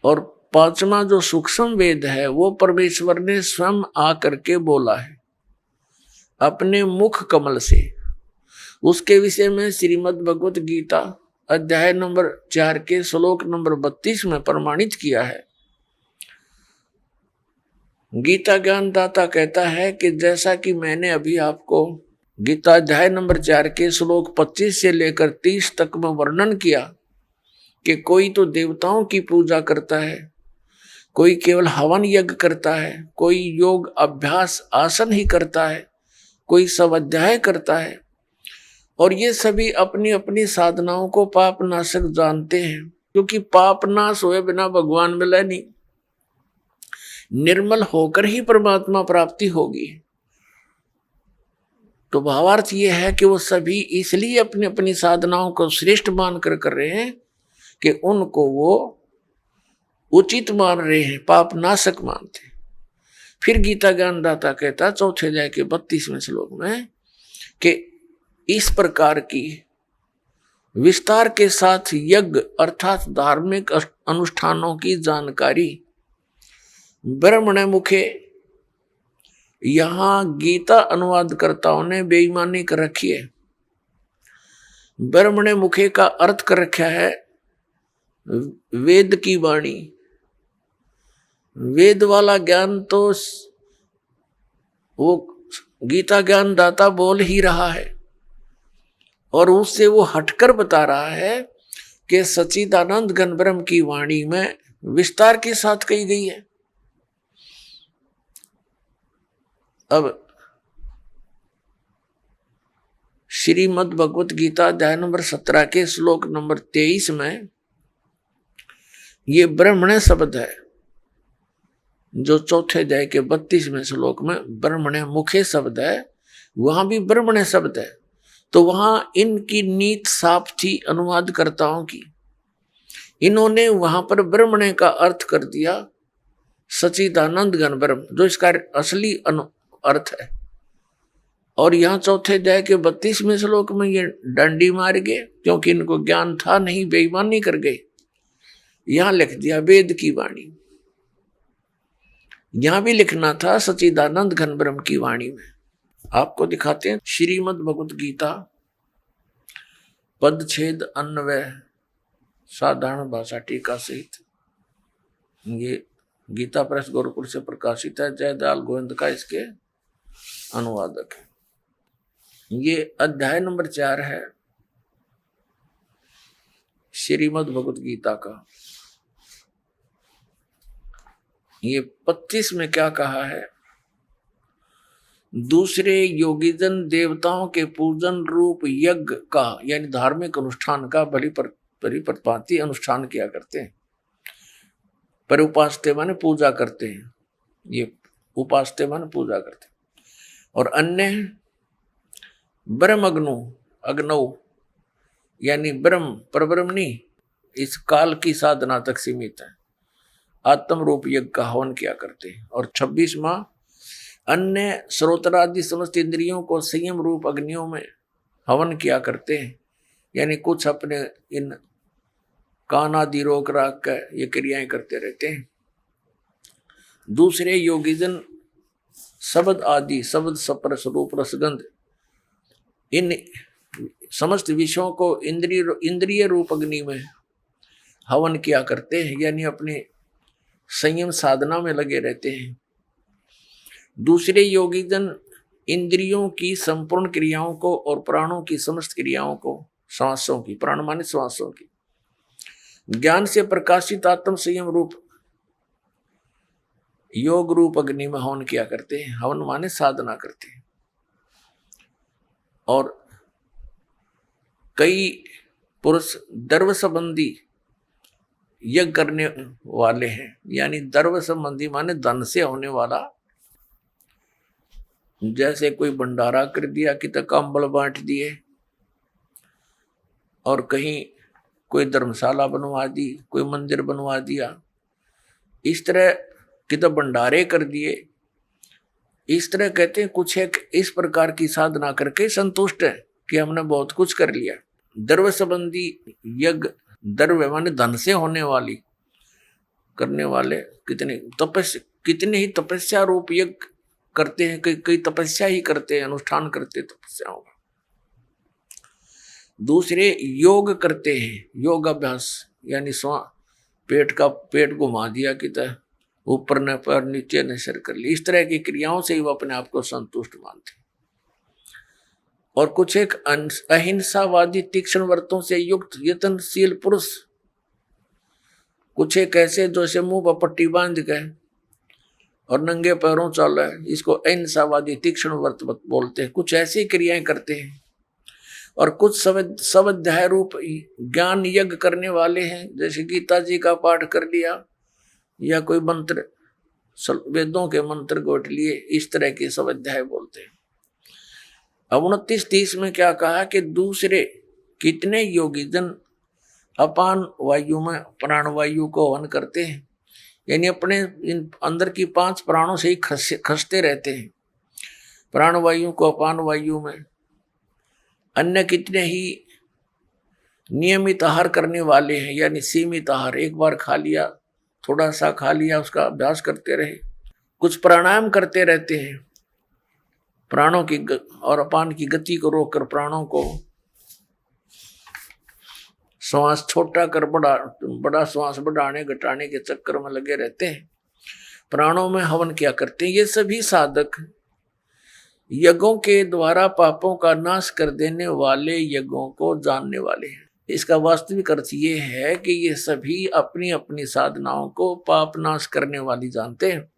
और 5वां जो सूक्ष्म वेद है वो परमेश्वर ने स्वयं आकर के बोला है अपने मुख कमल से। उसके विषय में श्रीमद् भगवत गीता अध्याय नंबर 4 के श्लोक नंबर 32 में प्रमाणित किया है। गीता ज्ञानदाता कहता है कि जैसा कि मैंने अभी आपको गीता अध्याय नंबर 4 के श्लोक 25 से लेकर 30 तक में वर्णन किया कि कोई तो देवताओं की पूजा करता है, कोई केवल हवन यज्ञ करता है, कोई योग अभ्यास आसन ही करता है, कोई स्वाध्याय करता है, और ये सभी अपनी अपनी साधनाओं को पाप नाशक जानते हैं, क्योंकि पाप नाश हुए बिना भगवान मिले नहीं। निर्मल होकर ही परमात्मा प्राप्ति होगी। तो भावार्थ ये है कि वो सभी इसलिए अपनी अपनी साधनाओं को श्रेष्ठ मानकर कर रहे हैं कि उनको वो उचित मान रहे हैं, पाप नाशक मानते हैं। फिर गीता ज्ञानदाता कहता चौथे अध्याय के 32वें श्लोक में कि इस प्रकार की विस्तार के साथ यज्ञ अर्थात धार्मिक अनुष्ठानों की जानकारी ब्रह्मणे मुखे, यहां गीता अनुवादकर्ताओं ने बेईमानी कर रखी है। ब्रह्मणे मुखे का अर्थ कर रखा है वेद की वाणी। वेद वाला ज्ञान तो वो गीता ज्ञान दाता बोल ही रहा है और उससे वो हटकर बता रहा है कि सच्चिदानंद घन ब्रह्म की वाणी में विस्तार के साथ कही गई है। अब श्रीमद् भगवत गीता अध्याय नंबर 17 के श्लोक नंबर 23 में ये ब्रह्मणे शब्द है, जो चौथे अध्याय के 32वें श्लोक में ब्रह्मणे मुखे शब्द है, वहां भी ब्रह्मणे शब्द है। तो वहां इनकी नीत साफ थी अनुवादकर्ताओं की। इन्होंने वहां पर ब्रह्मणे का अर्थ कर दिया सच्चिदानंद घन ब्रह्म, जो इसका असली अर्थ है। और यहाँ चौथे अध्याय के 32वें श्लोक में ये डंडी मार गए, क्योंकि इनको ज्ञान था नहीं, बेईमानी कर गए। यहां लिख दिया वेद की वाणी, यहां भी लिखना था सच्चिदानंद घन ब्रह्म की वाणी में। आपको दिखाते हैं श्रीमद् भगवत गीता पदछेद अन्वय साधारण भाषा टीका सहित। ये गीता प्रेस गोरखपुर से प्रकाशित है, जयदयाल गोविंद का इसके अनुवादक है। ये अध्याय नंबर 4 है श्रीमद् भगवत गीता का। ये 25 में क्या कहा है? दूसरे योगीजन देवताओं के पूजन रूप यज्ञ का यानी धार्मिक अनुष्ठान का बलि प्रतिपाती अनुष्ठान किया करते हैं। पर उपासते माने पूजा करते हैं, ये उपासते माने पूजा करते हैं। और अन्य ब्रह्म अग्नौ यानी ब्रह्म परब्रह्म नहीं, इस काल की साधना तक सीमित है, आत्म रूप यज्ञ का हवन किया करते हैं। और 26वां अन्य श्रोत्रादि समस्त इंद्रियों को संयम रूप अग्नियों में हवन किया करते हैं, यानी कुछ अपने इन कान आदि रोक राख कर ये क्रियाएं करते रहते हैं। दूसरे योगीजन शब्द आदि शब्द स्पर्श रूप रसगंध इन समस्त विषयों को इंद्रिय रूप अग्नि में हवन किया करते हैं, यानी अपने संयम साधना में लगे रहते हैं। दूसरे योगीजन इंद्रियों की संपूर्ण क्रियाओं को और प्राणों की समस्त क्रियाओं को, श्वासों की, प्राण माने श्वासों की, ज्ञान से प्रकाशित आत्म संयम रूप योग रूप अग्नि में हवन किया करते हैं। हवन माने साधना करते हैं। और कई पुरुष द्रव्य संबंधी यज्ञ करने वाले हैं, यानी द्रव्य संबंधी माने धन से होने वाला। जैसे कोई भंडारा कर दिया, कितने कंबल बांट दिए, और कहीं कोई धर्मशाला बनवा दी, कोई मंदिर बनवा दिया, इस तरह कितने भंडारे कर दिए। इस तरह कहते हैं कुछ एक इस प्रकार की साधना करके संतुष्ट है कि हमने बहुत कुछ कर लिया। द्रव्य संबंधी यज्ञ, द्रव्य माने धन से होने वाली करने वाले कितने ही तपस्या रूप यज्ञ करते हैं, कई तपस्या ही करते हैं, अनुष्ठान करते तपस्याओं का। दूसरे योग करते हैं, योग अभ्यास यानी पेट घुमा दिया कि ऊपर न पैर नीचे न सिर कर ली, इस तरह की क्रियाओं से ही वो अपने आप को संतुष्ट मानते हैं। और कुछ एक अहिंसावादी तीक्ष्ण व्रतों से युक्त यत्नशील पुरुष, कुछ एक ऐसे जो से मुंह पर पट्टी बांध गए और नंगे पैरों चल रहे, इसको अहिंसावादी तीक्ष्ण व्रत बोलते हैं। कुछ ऐसी क्रियाएं करते हैं। और कुछ स्वाध्याय रूप ज्ञान यज्ञ करने वाले हैं, जैसे गीता जी का पाठ कर लिया या कोई मंत्र, वेदों के मंत्र गोट लिए, इस तरह के स्वाध्याय बोलते हैं। अब 29-30 में क्या कहा कि दूसरे कितने योगी जन अपान वायु में प्राण वायु को हवन करते हैं, यानी अपने इन अंदर की 5 प्राणों से ही खसते रहते हैं। प्राणवायु को अपान वायु में, अन्य कितने ही नियमित आहार करने वाले हैं, यानी सीमित आहार, एक बार खा लिया, थोड़ा सा खा लिया, उसका अभ्यास करते रहे। कुछ प्राणायाम करते रहते हैं, प्राणों की और अपान की गति को रोककर प्राणों को श्वास छोटा कर बड़ा श्वास बढ़ाने घटाने के चक्कर में लगे रहते हैं। प्राणों में हवन क्या करते हैं। ये सभी साधक यज्ञों के द्वारा पापों का नाश कर देने वाले यज्ञों को जानने वाले हैं। इसका वास्तविक अर्थ ये है कि ये सभी अपनी अपनी साधनाओं को पाप नाश करने वाली जानते हैं।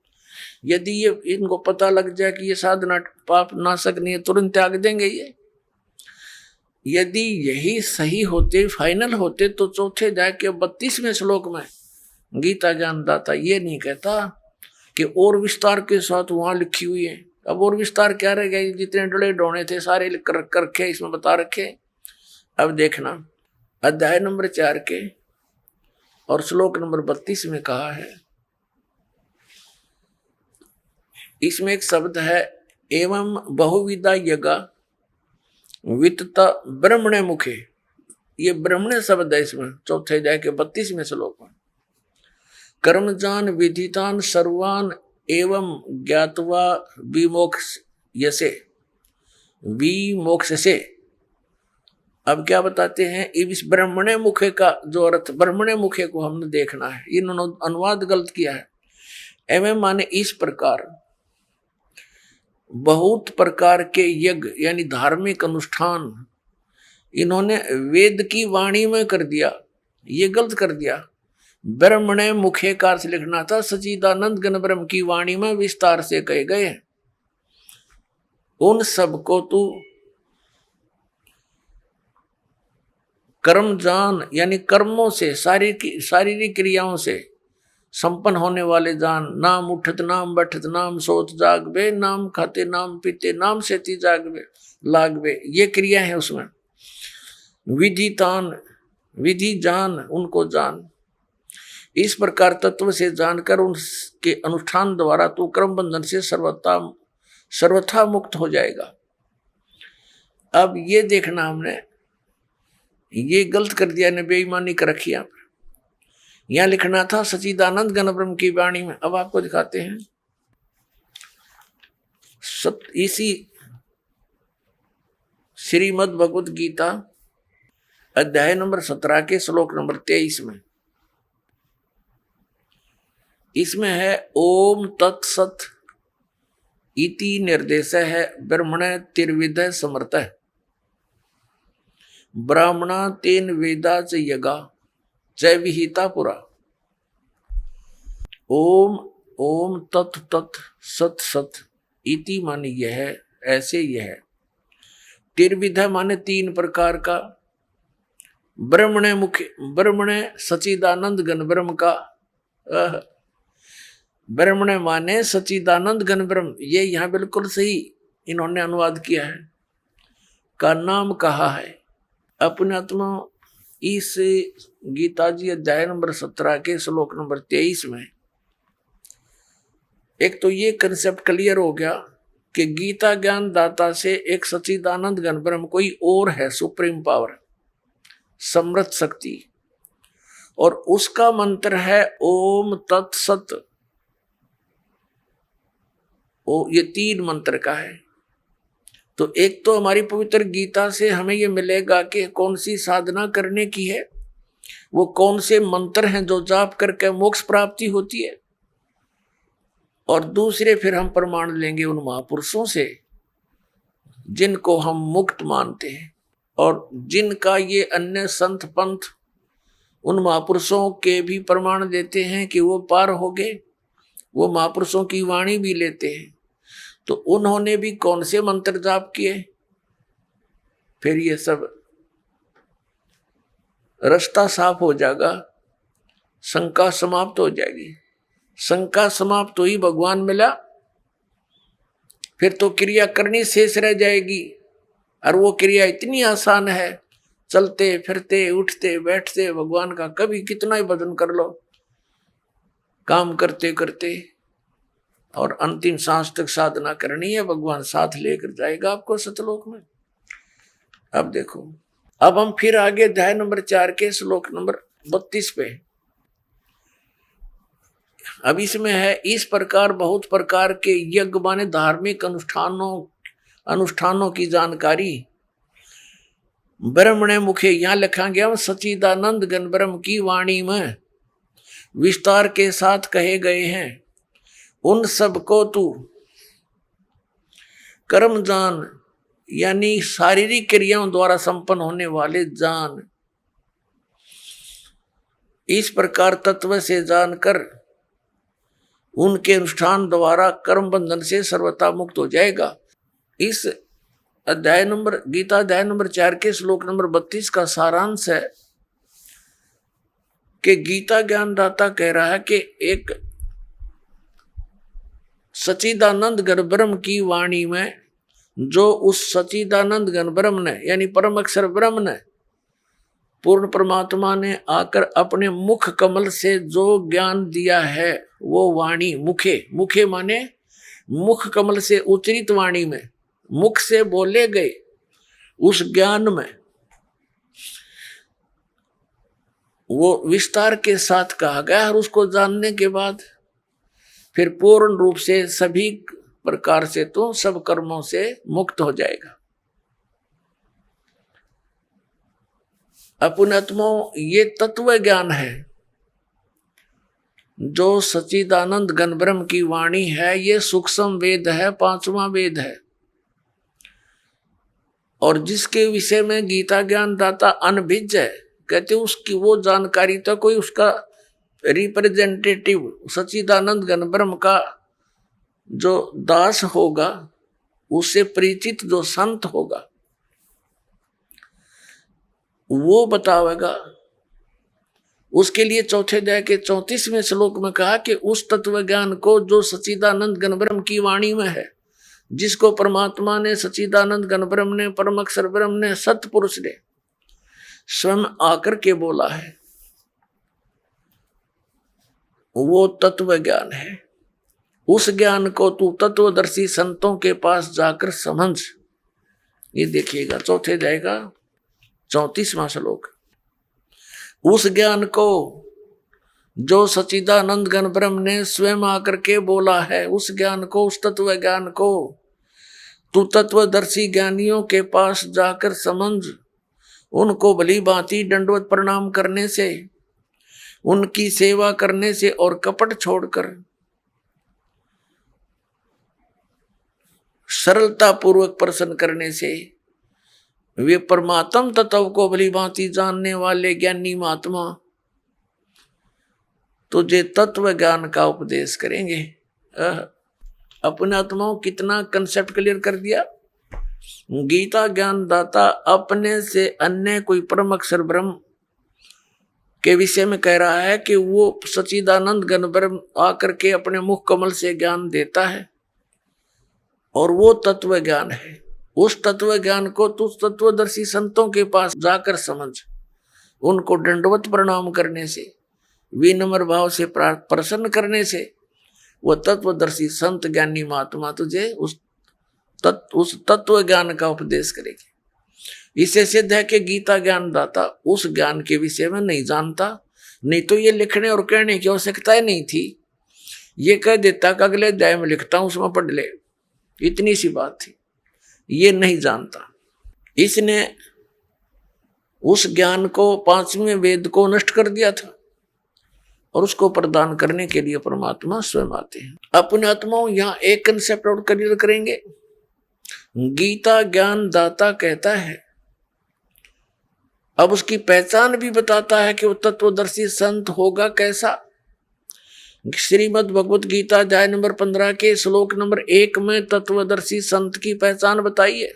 यदि ये इनको पता लग जाए कि ये साधना पाप नाशक नहीं है, तुरंत त्याग देंगे ये। यदि यही सही होते, फाइनल होते, तो चौथे अध्याय के 32वें श्लोक में गीता ज्ञानदाता ये नहीं कहता कि और विस्तार के साथ वहां लिखी हुई है। अब और विस्तार क्या रह गया, जितने डले डोने थे सारे लिख कर रखे, इसमें बता रखे। अब देखना अध्याय नंबर 4 के और श्लोक नंबर 32 में कहा है, इसमें एक शब्द है एवं बहुविधा यज्ञ वित्ता ब्रह्मणे मुखे। ये ब्रह्मणे शब्द है इसमें, चौथे अध्याय के 32वें श्लोक में। कर्मजान विधितान सर्वान एवं ज्ञातवा विमोक्ष यसे विमोक्ष से। अब क्या बताते हैं, इस ब्रह्मणे मुखे का जो अर्थ, ब्रह्मणे मुखे को हमने देखना है, इन्होंने अनुवाद गलत किया है। एवं माने इस प्रकार, बहुत प्रकार के यज्ञ यानी धार्मिक अनुष्ठान इन्होंने वेद की वाणी में कर दिया, ये गलत कर दिया। ब्रह्मणे मुखे का अर्थ लिखना था सच्चिदानंद घन ब्रह्म की वाणी में विस्तार से कहे गए हैं। उन सब को तू कर्म जान, यानी कर्मों से, शारीरिक क्रियाओं से संपन्न होने वाले जान। नाम उठत नाम बैठत नाम सोत जागबे, नाम खाते नाम पीते नाम सेती जागबे लागबे, ये क्रिया है उसमें। विधि तान, विधि जान, उनको जान। इस प्रकार तत्व से जानकर उनके अनुष्ठान द्वारा तू कर्म बंधन से सर्वथा मुक्त हो जाएगा। अब ये देखना, हमने ये गलत कर दिया, ने बेईमानी कर रखी। यहां लिखना था सच्चिदानंद घन ब्रह्म की वाणी में। अब आपको दिखाते हैं इसी श्रीमद् भगवत गीता अध्याय नंबर 17 के श्लोक नंबर 23 में, इसमें है ओम तत्सत इति निर्देश है ब्रह्मण तिर्विद समर्थ ब्राह्मणा तेन वेदा च यगा च विहिता पुरा। ओम ओम तत् तत् सत सत इति माने यह, ऐसे यह। तिर्विध माने 3 प्रकार का। ब्रह्मणे मुख्य, ब्रह्मणे सच्चिदानंद घन ब्रह्म का। ब्रह्मणे माने सच्चिदानंद घन ब्रह्म, ये यहाँ बिल्कुल सही इन्होंने अनुवाद किया है, का नाम कहा है। अपने आत्मा इस गीता जी अध्याय नंबर 17 के श्लोक नंबर 23 में एक तो ये कंसेप्ट क्लियर हो गया कि गीता ज्ञान दाता से एक सच्चिदानंद घन ब्रह्म कोई और है, सुप्रीम पावर, समृद्ध शक्ति, और उसका मंत्र है ओम तत्सत। ये 3 मंत्र का है। तो एक तो हमारी पवित्र गीता से हमें ये मिलेगा कि कौन सी साधना करने की है, वो कौन से मंत्र हैं जो जाप करके मोक्ष प्राप्ति होती है, और दूसरे फिर हम प्रमाण लेंगे उन महापुरुषों से जिनको हम मुक्त मानते हैं और जिनका ये अन्य संत पंथ उन महापुरुषों के भी प्रमाण देते हैं कि वो पार हो गए, वो महापुरुषों की वाणी भी लेते हैं। तो उन्होंने भी कौन से मंत्र जाप किए, फिर ये सब रास्ता साफ हो जाएगा, शंका समाप्त हो जाएगी। शंका समाप्त हुई, भगवान मिला, फिर तो क्रिया करनी शेष रह जाएगी। और वो क्रिया इतनी आसान है, चलते फिरते उठते बैठते भगवान का कभी कितना ही भजन कर लो, काम करते करते और अंतिम सांस तक साधना करनी है, भगवान साथ लेकर जाएगा आपको सतलोक में। अब देखो, अब हम फिर आगे अध्याय नंबर 4 के श्लोक नंबर 32 पे। अब इसमें है, इस प्रकार बहुत प्रकार के यज्ञ माने धार्मिक अनुष्ठानों की जानकारी ब्रह्मणे मुखे, यहां लिखा गया सच्चिदानंद घन ब्रह्म की वाणी में विस्तार के साथ कहे गए हैं। उन सब को तू कर्म जान, यानी शारीरिक क्रियाओं द्वारा संपन्न होने वाले जान। इस प्रकार तत्व से जानकर उनके अनुष्ठान द्वारा कर्म बंधन से सर्वथा मुक्त हो जाएगा। इस अध्याय नंबर गीता अध्याय नंबर 4 के श्लोक नंबर 32 का सारांश है कि गीता ज्ञानदाता कह रहा है कि एक सच्चिदानंद घन ब्रह्म की वाणी में, जो उस सच्चिदानंद घन ब्रह्म ने यानी परम अक्षर ब्रह्म ने, पूर्ण परमात्मा ने आकर अपने मुख कमल से जो ज्ञान दिया है, वो वाणी मुखे, मुखे माने मुख कमल से उच्चरित वाणी में, मुख से बोले गए उस ज्ञान में वो विस्तार के साथ कहा गया। और उसको जानने के बाद फिर पूर्ण रूप से सभी प्रकार से तो सब कर्मों से मुक्त हो जाएगा। अपनात्मा ये तत्व ज्ञान है जो सच्चिदानंद घन ब्रह्म की वाणी है। ये सूक्ष्म वेद है, 5वां वेद है, और जिसके विषय में गीता ज्ञान दाता अनभिज्ञ है, कहते उसकी वो जानकारी तो कोई उसका रिप्रेजेंटेटिव सच्चिदानंद घन ब्रह्म का जो दास होगा, उससे परिचित जो संत होगा, वो बतावेगा। उसके लिए चौथे अध्याय के 34वें श्लोक में कहा कि उस तत्व ज्ञान को जो सच्चिदानंद घन ब्रह्म की वाणी में है, जिसको परमात्मा ने, सच्चिदानंद घन ब्रह्म ने, परम अक्षर ब्रह्म ने, सतपुरुष ने स्वयं आकर के बोला है, वो तत्व ज्ञान है। उस ज्ञान को तू तत्वदर्शी संतों के पास जाकर समझ। ये देखिएगा चौथे अध्याय का 34वां श्लोक। उस ज्ञान को जो सच्चिदानंद घन ब्रह्म ने स्वयं आकर के बोला है, उस ज्ञान को, उस तत्व ज्ञान को तू तत्वदर्शी ज्ञानियों के पास जाकर समझ। उनको भली भांति दंडवत प्रणाम करने से, उनकी सेवा करने से और कपट छोड़कर सरलता पूर्वक प्रसन्न करने से वे परमात्म तत्व को भली भांति जानने वाले ज्ञानी महात्मा तुझे तत्व ज्ञान का उपदेश करेंगे। अपने आत्माओं कितना कंसेप्ट क्लियर कर दिया। गीता ज्ञान दाता अपने से अन्य कोई परम अक्षर ब्रह्म के विषय में कह रहा है कि वो सच्चिदानंद घन ब्रह्म आकर के अपने मुख कमल से ज्ञान देता है, और वो तत्व ज्ञान है। उस तत्व ज्ञान को तू तत्वदर्शी संतों के पास जाकर समझ। उनको दंडवत प्रणाम करने से, विनम्र भाव से प्रसन्न करने से वो तत्वदर्शी संत ज्ञानी महात्मा तुझे उस तत्व ज्ञान का उपदेश करेगी। इससे सिद्ध है कि गीता ज्ञान दाता उस ज्ञान के विषय में नहीं जानता, नहीं तो ये लिखने और कहने की आवश्यकता ही नहीं थी। ये कह देता कि अगले अध्याय में लिखता हूं, उसमें पढ़ ले, इतनी सी बात थी। ये नहीं जानता, इसने उस ज्ञान को, 5वें वेद को नष्ट कर दिया था, और उसको प्रदान करने के लिए परमात्मा स्वयं आते हैं। अपने आत्माओं यहाँ एक कंसेप्ट और क्लियर करेंगे। गीता ज्ञान दाता कहता है, अब उसकी पहचान भी बताता है कि वो तत्वदर्शी संत होगा कैसा। श्रीमद् भगवत गीता अध्याय नंबर 15 के श्लोक नंबर 1 में तत्वदर्शी संत की पहचान बताई है।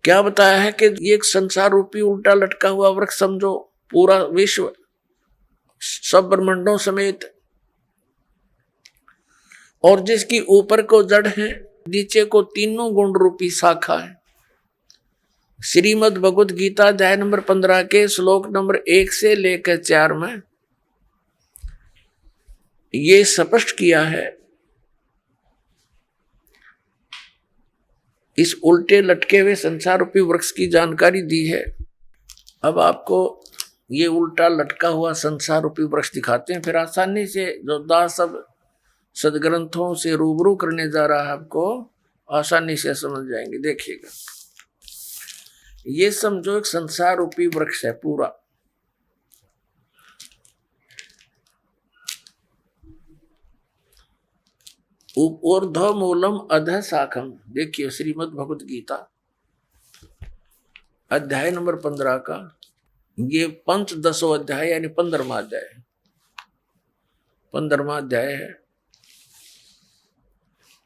क्या बताया है कि ये एक संसार रूपी उल्टा लटका हुआ वृक्ष समझो, पूरा विश्व सब ब्रह्मांडों समेत, और जिसकी ऊपर को जड़ है, नीचे को तीनों गुण रूपी शाखा है। श्रीमद् भगवत गीता अध्याय नंबर 15 के श्लोक नंबर 1 से लेकर 4 में ये स्पष्ट किया है, इस उल्टे लटके हुए संसार रूपी वृक्ष की जानकारी दी है। अब आपको ये उल्टा लटका हुआ संसार रूपी वृक्ष दिखाते हैं, फिर आसानी से जो दास सब सदग्रंथों से रूबरू करने जा रहा है आपको आसानी से समझ जाएंगे। देखिएगा, ये समझो एक संसार रूपी वृक्ष है पूरा। ऊर्ध्व मूलम अधः शाखम। देखिए श्रीमद् भगवत गीता अध्याय नंबर 15 का ये पंचदशो अध्याय यानी 15वां अध्याय, 15वां अध्याय है।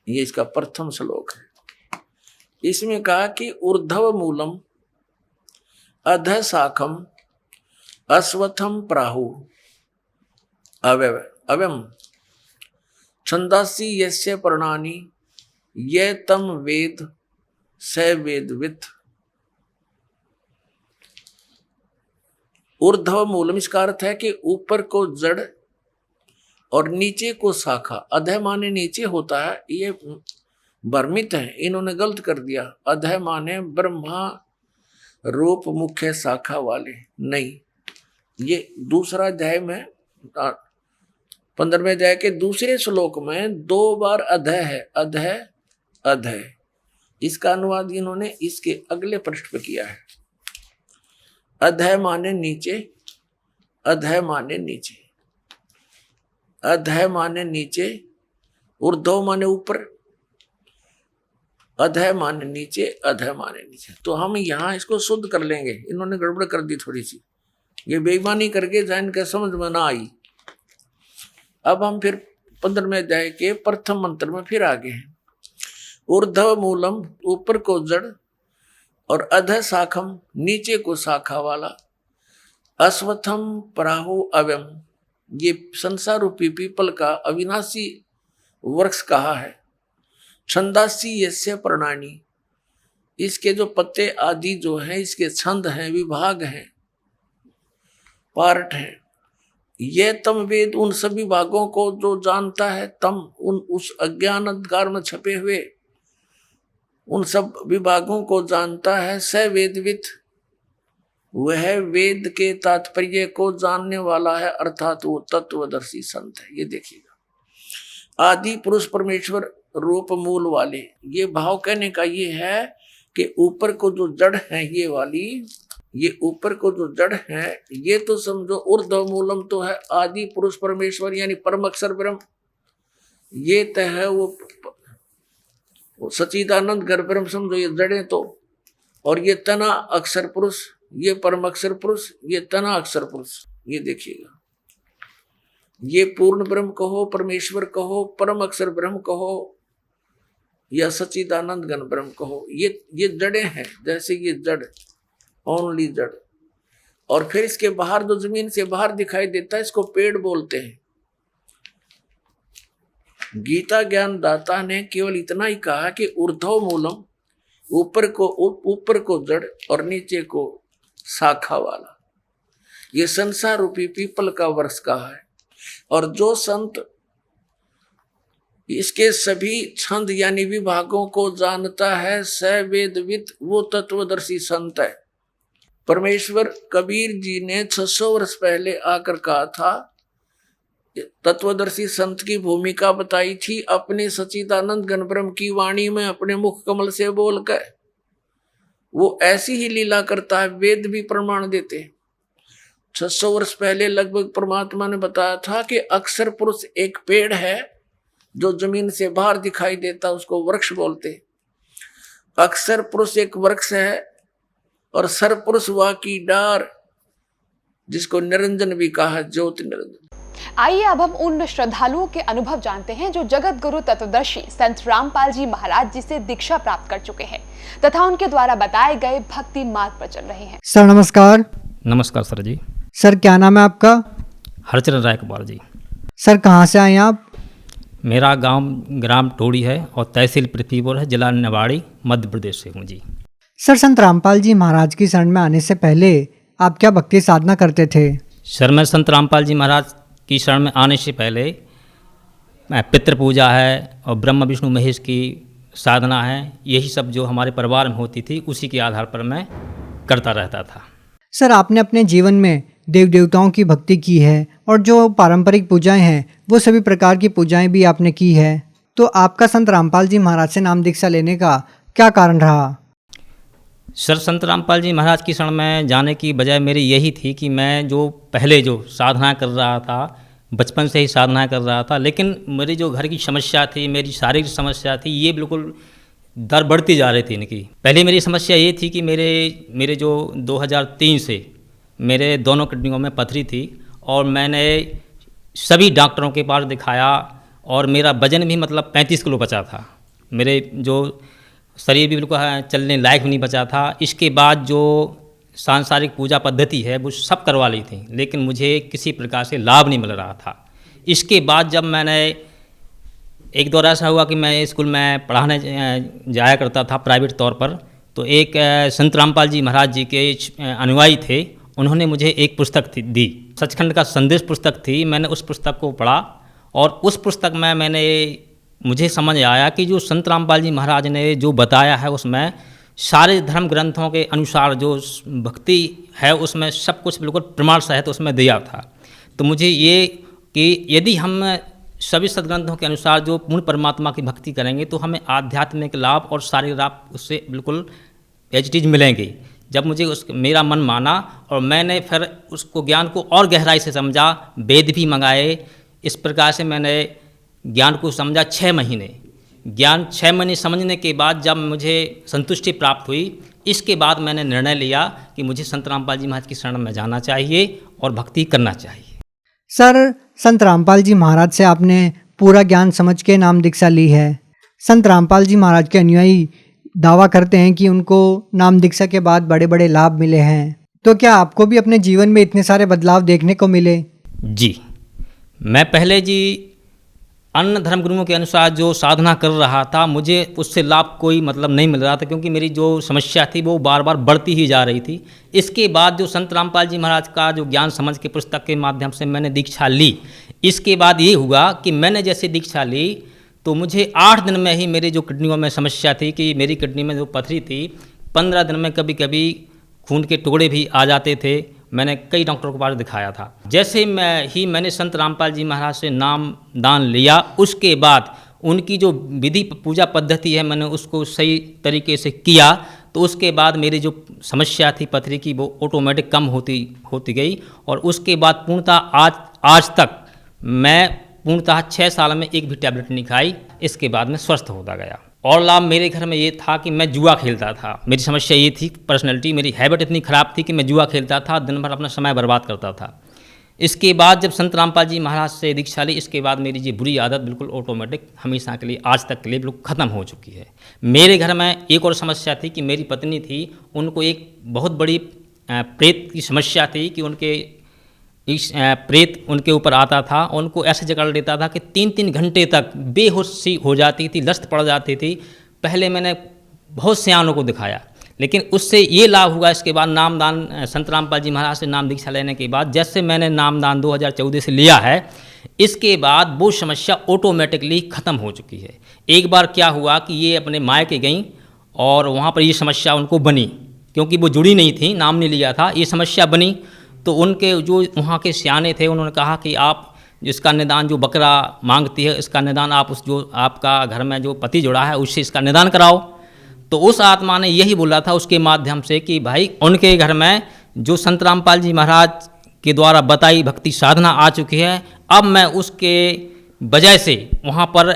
ये इसका प्रथम श्लोक है। इसमें कहा कि ऊर्ध्व मूलम अधः शाखम अश्वत्थम प्राहु अव्यम छंदासी यस्य पर्णानि ये तम वेद स वेदवित्। ऊर्ध्व मूलम इसका अर्थ है कि ऊपर को जड़ और नीचे को शाखा। अधः माने नीचे होता है, ये भ्रमित है, इन्होंने गलत कर दिया। अधः माने ब्रह्मा रूप मुख्य शाखा वाले, नहीं। ये दूसरा अध्याय में 15वें अध्याय के दूसरे श्लोक में 2 बार अधः है, अधः अधः। इसका अनुवाद इन्होंने इसके अगले पृष्ठ पे किया है। अधः माने नीचे, अधः माने नीचे, अधः माने नीचे, ऊर्ध्व माने ऊपर, अधः माने नीचे, अधः माने नीचे। तो हम यहाँ इसको शुद्ध कर लेंगे, इन्होंने गड़बड़ कर दी थोड़ी सी, ये बेईमानी करके जान के समझ में ना आई। अब हम फिर 15वें अध्याय के प्रथम मंत्र में फिर आगे हैं। ऊर्ध्व मूलम ऊपर को जड़ और अधः शाखम नीचे को शाखा वाला, अश्वत्थम प्राहु अव्यम ये संसार रूपी पीपल का अविनाशी वृक्ष कहा है। छंदासी यस्य पर्णानि इसके जो पत्ते आदि जो हैं इसके छंद हैं, विभाग हैं, पार्ट हैं। ये तम वेद उन सभी भागों को जो जानता है, तम उस अज्ञान अंधकार में छपे हुए उन सब विभागों को जानता है। स वेदवित् वह वेद के तात्पर्य को जानने वाला है, अर्थात वो तत्वदर्शी संत है। ये देखिएगा, आदि पुरुष परमेश्वर रूप मूल वाले, ये भाव कहने का ये है कि ऊपर को जो जड़ है ये वाली, ये ऊपर को जो जड़ है ये तो समझो ऊर्ध्व मूलम तो है आदि पुरुष परमेश्वर यानी परम अक्षर ब्रह्म, ये तो है वो सच्चिदानंद घर ब्रह्म समझो ये जड़ें तो। और ये तना अक्षर पुरुष, ये परम अक्षर पुरुष, ये तना अक्षर पुरुष। ये देखिएगा, ये पूर्ण ब्रह्म कहो, परमेश्वर कहो, परम अक्षर ब्रह्म कहो या सच्चिदानंद घन ब्रह्म कहो, ये जड़ें हैं। जैसे ये जड़, ओनली जड़, और फिर इसके बाहर जो जमीन से बाहर दिखाई देता है इसको पेड़ बोलते हैं। गीता ज्ञान दाता ने केवल इतना ही कहा कि ऊर्ध्व मूलम ऊपर को जड़ और नीचे को शाखा वाला, ये संसार रूपी पीपल का वृक्ष कहा है। और जो संत इसके सभी छंद यानी विभागों को जानता है, स वेदवित् वो तत्वदर्शी संत है। परमेश्वर कबीर जी ने 600 वर्ष पहले आकर कहा था, तत्वदर्शी संत की भूमिका बताई थी अपने सच्चिदानंद घन ब्रह्म की वाणी में अपने मुख कमल से बोलकर। वो ऐसी ही लीला करता है, वेद भी प्रमाण देते। 600 वर्ष पहले लगभग परमात्मा ने बताया था कि अक्षर पुरुष एक पेड़ है जो जमीन से बाहर दिखाई देता, उसको वृक्ष बोलते। अक्षर पुरुष एक वृक्ष है और सरपुरुष वा की डार, जिसको निरंजन भी कहा, ज्योति निरंजन। आइए अब हम उन श्रद्धालुओं के अनुभव जानते हैं जो जगत गुरु तत्वदर्शी संत रामपाल जी महाराज जी से दीक्षा प्राप्त कर चुके हैं तथा उनके द्वारा बताए गए भक्ति मार्ग पर चल रहे हैं। सर नमस्कार। नमस्कार सर जी। सर क्या नाम है आपका? हरचरण राय कुमार जी। सर कहाँ से आए आप? मेरा गांव ग्राम टोड़ी है और तहसील पृथ्वीपुर है, जिला निवाड़ी, मध्य प्रदेश से हूँ जी। सर संत रामपाल जी महाराज की शरण में आने से पहले आप क्या भक्ति साधना करते थे? सर मैं संत रामपाल जी महाराज की शरण में आने से पहले पितृ पूजा है और ब्रह्मा विष्णु महेश की साधना है, यही सब जो हमारे परिवार में होती थी उसी के आधार पर मैं करता रहता था। सर, आपने अपने जीवन में देव देवताओं की भक्ति की है और जो पारंपरिक पूजाएं हैं वो सभी प्रकार की पूजाएं भी आपने की है, तो आपका संत रामपाल जी महाराज से नाम दीक्षा लेने का क्या कारण रहा? सर, संत रामपाल जी महाराज की शरण में जाने की वजह मेरी यही थी कि मैं जो पहले जो साधना कर रहा था, बचपन से ही साधना कर रहा था, लेकिन मेरी जो घर की समस्या थी, मेरी शारीरिक समस्या थी, ये बिल्कुल दर बढ़ती जा रही थी इनकी। पहले मेरी समस्या ये थी कि मेरे जो 2003 से मेरे दोनों किडनियों में पथरी थी और मैंने सभी डॉक्टरों के पास दिखाया और मेरा वजन भी मतलब 35 किलो बचा था। मेरे जो शरीर भी बिल्कुल चलने लायक भी नहीं बचा था। इसके बाद जो सांसारिक पूजा पद्धति है वो सब करवा ली थी, लेकिन मुझे किसी प्रकार से लाभ नहीं मिल रहा था। इसके बाद जब मैंने एक दौर ऐसा हुआ कि मैं स्कूल में पढ़ाने जाया करता था प्राइवेट तौर पर, तो एक संत रामपाल जी महाराज जी के अनुयायी थे, उन्होंने मुझे एक पुस्तक दी, सचखंड का संदेश पुस्तक थी। मैंने उस पुस्तक को पढ़ा और उस पुस्तक में मुझे समझ आया कि जो संत रामपाल जी महाराज ने जो बताया है उसमें सारे धर्म ग्रंथों के अनुसार जो भक्ति है उसमें सब कुछ बिल्कुल प्रमाण सहित उसमें दिया था। तो मुझे ये कि यदि हम सभी सदग्रंथों के अनुसार जो पूर्ण परमात्मा की भक्ति करेंगे तो हमें आध्यात्मिक लाभ और शारीरिक लाभ उससे बिल्कुल एज मिलेंगे। जब मुझे मेरा मन माना और मैंने फिर उसको ज्ञान को और गहराई से समझा, वेद भी मंगाए, इस प्रकार से मैंने ज्ञान को समझा 6 महीने। ज्ञान 6 महीने समझने के बाद जब मुझे संतुष्टि प्राप्त हुई, इसके बाद मैंने निर्णय लिया कि मुझे संत रामपाल जी महाराज की शरण में जाना चाहिए और भक्ति करना चाहिए। सर, संत रामपाल जी महाराज से आपने पूरा ज्ञान समझ के नाम दीक्षा ली है। संत रामपाल जी महाराज के अनुयायी दावा करते हैं कि उनको नाम दीक्षा के बाद बड़े बड़े लाभ मिले हैं, तो क्या आपको भी अपने जीवन में इतने सारे बदलाव देखने को मिले? जी, मैं पहले अन्य धर्म गुरुओं के अनुसार जो साधना कर रहा था, मुझे उससे लाभ कोई मतलब नहीं मिल रहा था, क्योंकि मेरी जो समस्या थी वो बार बार बढ़ती ही जा रही थी। इसके बाद जो संत रामपाल जी महाराज का जो ज्ञान समझ के पुस्तक के माध्यम से मैंने दीक्षा ली, इसके बाद ये हुआ कि मैंने जैसे दीक्षा ली तो मुझे 8 दिन में ही मेरी जो किडनियों में समस्या थी कि मेरी किडनी में जो पथरी थी, 15 दिन में कभी कभी खून के टुकड़े भी आ जाते थे। मैंने कई डॉक्टरों के पास दिखाया था। जैसे मैंने संत रामपाल जी महाराज से नाम दान लिया, उसके बाद उनकी जो विधि पूजा पद्धति है मैंने उसको सही तरीके से किया, तो उसके बाद मेरी जो समस्या थी पथरी की वो ऑटोमेटिक कम होती गई और उसके बाद पूर्णतः आज तक मैं पूर्णतः 6 साल में एक भी टैबलेट नहीं खाई। इसके बाद मैं स्वस्थ होता गया। और लाभ मेरे घर में ये था कि मैं जुआ खेलता था। मेरी समस्या ये थी, पर्सनैलिटी मेरी हैबिट इतनी ख़राब थी कि मैं जुआ खेलता था, दिन भर अपना समय बर्बाद करता था। इसके बाद जब संत रामपाल जी महाराज से दीक्षा ली, इसके बाद मेरी ये बुरी आदत बिल्कुल ऑटोमेटिक हमेशा के लिए आज तक के लिए बिल्कुल ख़त्म हो चुकी है। मेरे घर में एक और समस्या थी कि मेरी पत्नी थी, उनको एक बहुत बड़ी प्रेत की समस्या थी कि प्रेत उनके ऊपर आता था, उनको ऐसे जकड़ लेता था कि 3-3 घंटे तक बेहोशी हो जाती थी, लस्त पड़ जाती थी। पहले मैंने बहुत सियानों को दिखाया, लेकिन उससे ये लाभ हुआ। इसके बाद नामदान संत रामपाल जी महाराज से नाम दीक्षा लेने के बाद जैसे मैंने नामदान 2014 से लिया है, इसके बाद वो समस्या ऑटोमेटिकली ख़त्म हो चुकी है। एक बार क्या हुआ कि ये अपने मायके गईं और वहाँ पर ये समस्या उनको बनी, क्योंकि वो जुड़ी नहीं थी, नाम नहीं लिया था, ये समस्या बनी। तो उनके जो वहाँ के सियाने थे उन्होंने कहा कि आप इसका निदान जो बकरा मांगती है, इसका निदान आप जो आपका घर में जो पति जुड़ा है उससे इसका निदान कराओ। तो उस आत्मा ने यही बोला था उसके माध्यम से कि भाई उनके घर में जो संत रामपाल जी महाराज के द्वारा बताई भक्ति साधना आ चुकी है, अब मैं उसके वजह से वहाँ पर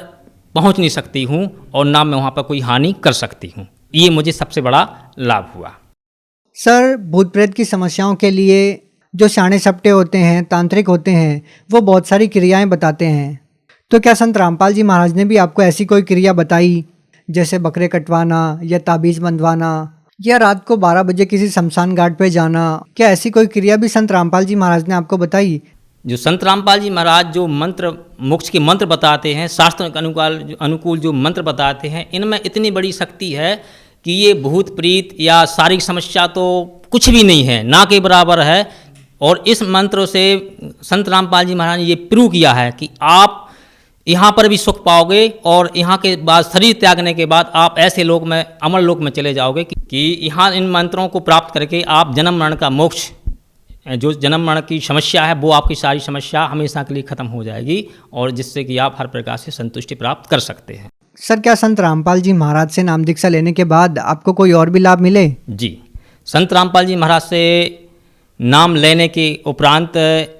पहुँच नहीं सकती हूँ और ना मैं वहाँ पर कोई हानि कर सकती हूँ। ये मुझे सबसे बड़ा लाभ हुआ। सर, भूत प्रेत की समस्याओं के लिए जो शाणे सपटे होते हैं, तांत्रिक होते हैं, वो बहुत सारी क्रियाएं बताते हैं, तो क्या संत रामपाल जी महाराज ने भी आपको ऐसी कोई क्रिया बताई, जैसे बकरे कटवाना या ताबीज़ बंधवाना या रात को 12 बजे किसी शमशान घाट पे जाना? क्या ऐसी कोई क्रिया भी संत रामपाल जी महाराज ने आपको बताई? जो संत रामपाल जी महाराज जो मंत्र मोक्ष के मंत्र बताते हैं, शास्त्र के अनुकूल जो मंत्र बताते हैं, इनमें इतनी बड़ी शक्ति है कि ये भूत प्रीत या शारीरिक समस्या तो कुछ भी नहीं है, ना के बराबर है। और इस मंत्र से संत रामपाल जी महाराज ने ये प्रूव किया है कि आप यहाँ पर भी सुख पाओगे और यहाँ के बाद शरीर त्यागने के बाद आप ऐसे लोक में, अमर लोक में चले जाओगे कि यहाँ इन मंत्रों को प्राप्त करके आप जन्म मरण का मोक्ष, जो जन्म मरण की समस्या है वो आपकी सारी समस्या हमेशा के लिए खत्म हो जाएगी और जिससे कि आप हर प्रकार से संतुष्टि प्राप्त कर सकते हैं। सर, क्या संत रामपाल जी महाराज से नाम दीक्षा लेने के बाद आपको कोई और भी लाभ मिले? जी, संत रामपाल जी महाराज से नाम लेने के उपरांत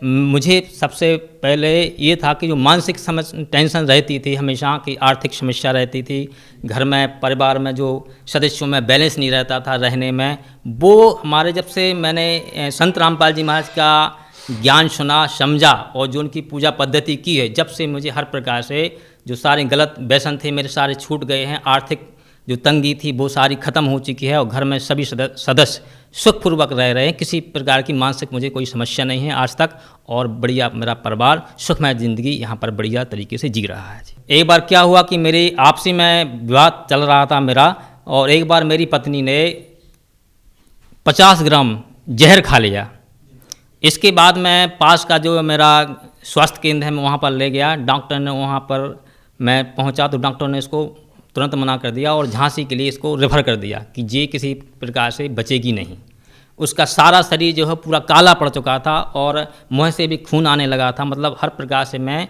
मुझे सबसे पहले ये था कि जो मानसिक टेंशन रहती थी हमेशा की, आर्थिक समस्या रहती थी, घर में परिवार में जो सदस्यों में बैलेंस नहीं रहता था रहने में, वो हमारे जब से मैंने संत रामपाल जी महाराज का ज्ञान सुना, समझा और जो उनकी पूजा पद्धति की है, जब से मुझे हर प्रकार से जो सारे गलत व्यसन थे मेरे सारे छूट गए हैं, आर्थिक जो तंगी थी वो सारी खत्म हो चुकी है और घर में सभी सदस्य सुखपूर्वक रह रहे हैं। किसी प्रकार की मानसिक मुझे कोई समस्या नहीं है आज तक और बढ़िया मेरा परिवार सुखमय ज़िंदगी यहाँ पर बढ़िया तरीके से जी रहा है। एक बार क्या हुआ कि मेरे आपसी में विवाद चल रहा था मेरा, और एक बार मेरी पत्नी ने 50 ग्राम जहर खा लिया। इसके बाद मैं पास का जो मेरा स्वास्थ्य केंद्र है मैं वहाँ पर ले गया, डॉक्टर ने वहाँ पर मैं पहुँचा तो डॉक्टर ने इसको तुरंत मना कर दिया और झांसी के लिए इसको रेफर कर दिया कि ये किसी प्रकार से बचेगी नहीं। उसका सारा शरीर जो है पूरा काला पड़ चुका था और मुँह से भी खून आने लगा था, मतलब हर प्रकार से मैं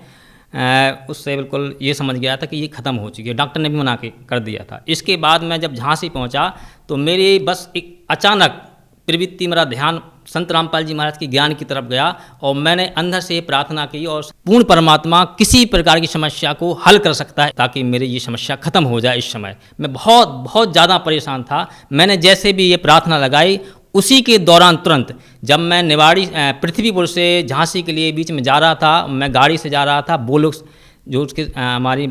उससे बिल्कुल ये समझ गया था कि ये ख़त्म हो चुकी है, डॉक्टर ने भी मना कर दिया था। इसके बाद मैं जब झांसी पहुँचा तो मेरी बस एक अचानक प्रवृत्ति, मेरा ध्यान संत रामपाल जी महाराज के ज्ञान की तरफ गया और मैंने अंदर से प्रार्थना की और पूर्ण परमात्मा किसी प्रकार की समस्या को हल कर सकता है ताकि मेरी ये समस्या खत्म हो जाए। इस समय मैं बहुत ज़्यादा परेशान था। मैंने जैसे भी ये प्रार्थना लगाई उसी के दौरान तुरंत जब मैं निवाड़ी पृथ्वीपुर से झांसी के लिए बीच में जा रहा था, मैं गाड़ी से जा रहा था, वो लोग जो उसके हमारी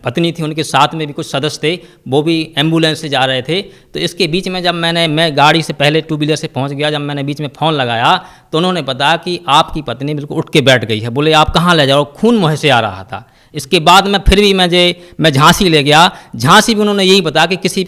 पत्नी थी उनके साथ में भी कुछ सदस्य थे, वो भी एम्बुलेंस से जा रहे थे। तो इसके बीच में जब मैं गाड़ी से पहले 2 व्हीलर से पहुंच गया, जब मैंने बीच में फ़ोन लगाया तो उन्होंने बताया कि आपकी पत्नी बिल्कुल उठ के बैठ गई है। बोले आप कहाँ ले जाओ, खून मुँह से आ रहा था। इसके बाद मैं फिर भी मैं झांसी ले गया। झांसी भी उन्होंने यही बताया कि किसी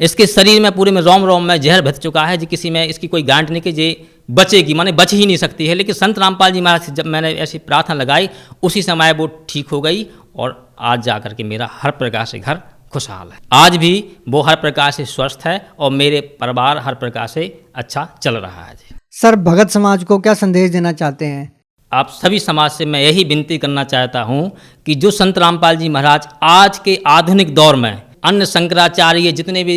इसके शरीर में पूरे में रोम में जहर भर चुका है, जी किसी में इसकी कोई गारंटी नहीं कि ये बचेगी, माने बच ही नहीं सकती है। लेकिन संत रामपाल जी महाराज से जब मैंने ऐसी प्रार्थना लगाई उसी समय वो ठीक हो गई और आज जा कर के मेरा हर प्रकार से घर खुशहाल है। आज भी वो हर प्रकार से स्वस्थ है और मेरे परिवार हर प्रकार से अच्छा चल रहा है। जी सर, भगत समाज को क्या संदेश देना चाहते हैं? आप सभी समाज से मैं यही विनती करना चाहता हूँ कि जो संत रामपाल जी महाराज आज के आधुनिक दौर में अन्य शंकराचार्य जितने भी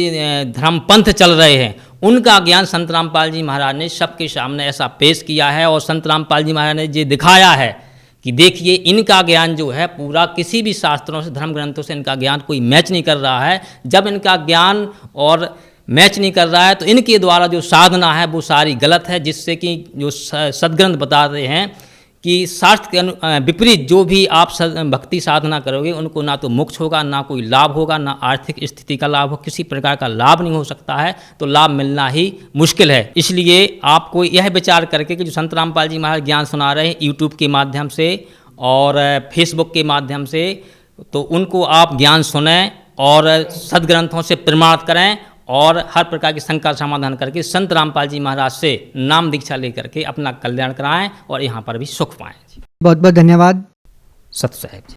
धर्म पंथ चल रहे हैं उनका ज्ञान संत रामपाल जी महाराज ने सबके सामने ऐसा पेश किया है और संत रामपाल जी महाराज ने ये दिखाया है कि देखिए इनका ज्ञान जो है पूरा किसी भी शास्त्रों से, धर्म ग्रंथों से इनका ज्ञान कोई मैच नहीं कर रहा है। जब इनका ज्ञान और मैच नहीं कर रहा है तो इनके द्वारा जो साधना है वो सारी गलत है, जिससे कि जो सदग्रंथ बताते हैं कि शास्त्र के विपरीत जो भी आप भक्ति साधना करोगे उनको ना तो मोक्ष होगा, ना कोई लाभ होगा, ना आर्थिक स्थिति का लाभ हो, किसी प्रकार का लाभ नहीं हो सकता है, तो लाभ मिलना ही मुश्किल है। इसलिए आपको यह विचार करके कि जो संत रामपाल जी महाराज ज्ञान सुना रहे हैं यूट्यूब के माध्यम से और फेसबुक के माध्यम से, तो उनको आप ज्ञान सुनें और सदग्रंथों से प्रमाणित करें और हर प्रकार की शंका का समाधान करके संत रामपाल जी महाराज से नाम दीक्षा लेकर के अपना कल्याण कराएं और यहाँ पर भी सुख पाएं। बहुत बहुत धन्यवाद सत साहेब जी।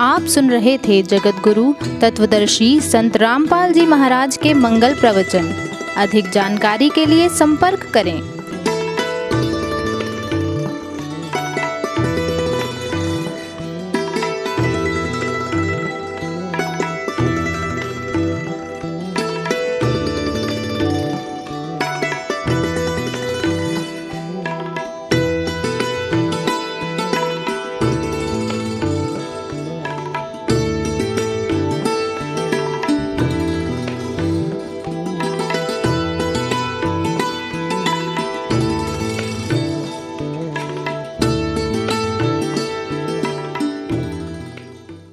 आप सुन रहे थे जगत गुरु तत्वदर्शी संत रामपाल जी महाराज के मंगल प्रवचन। अधिक जानकारी के लिए संपर्क करें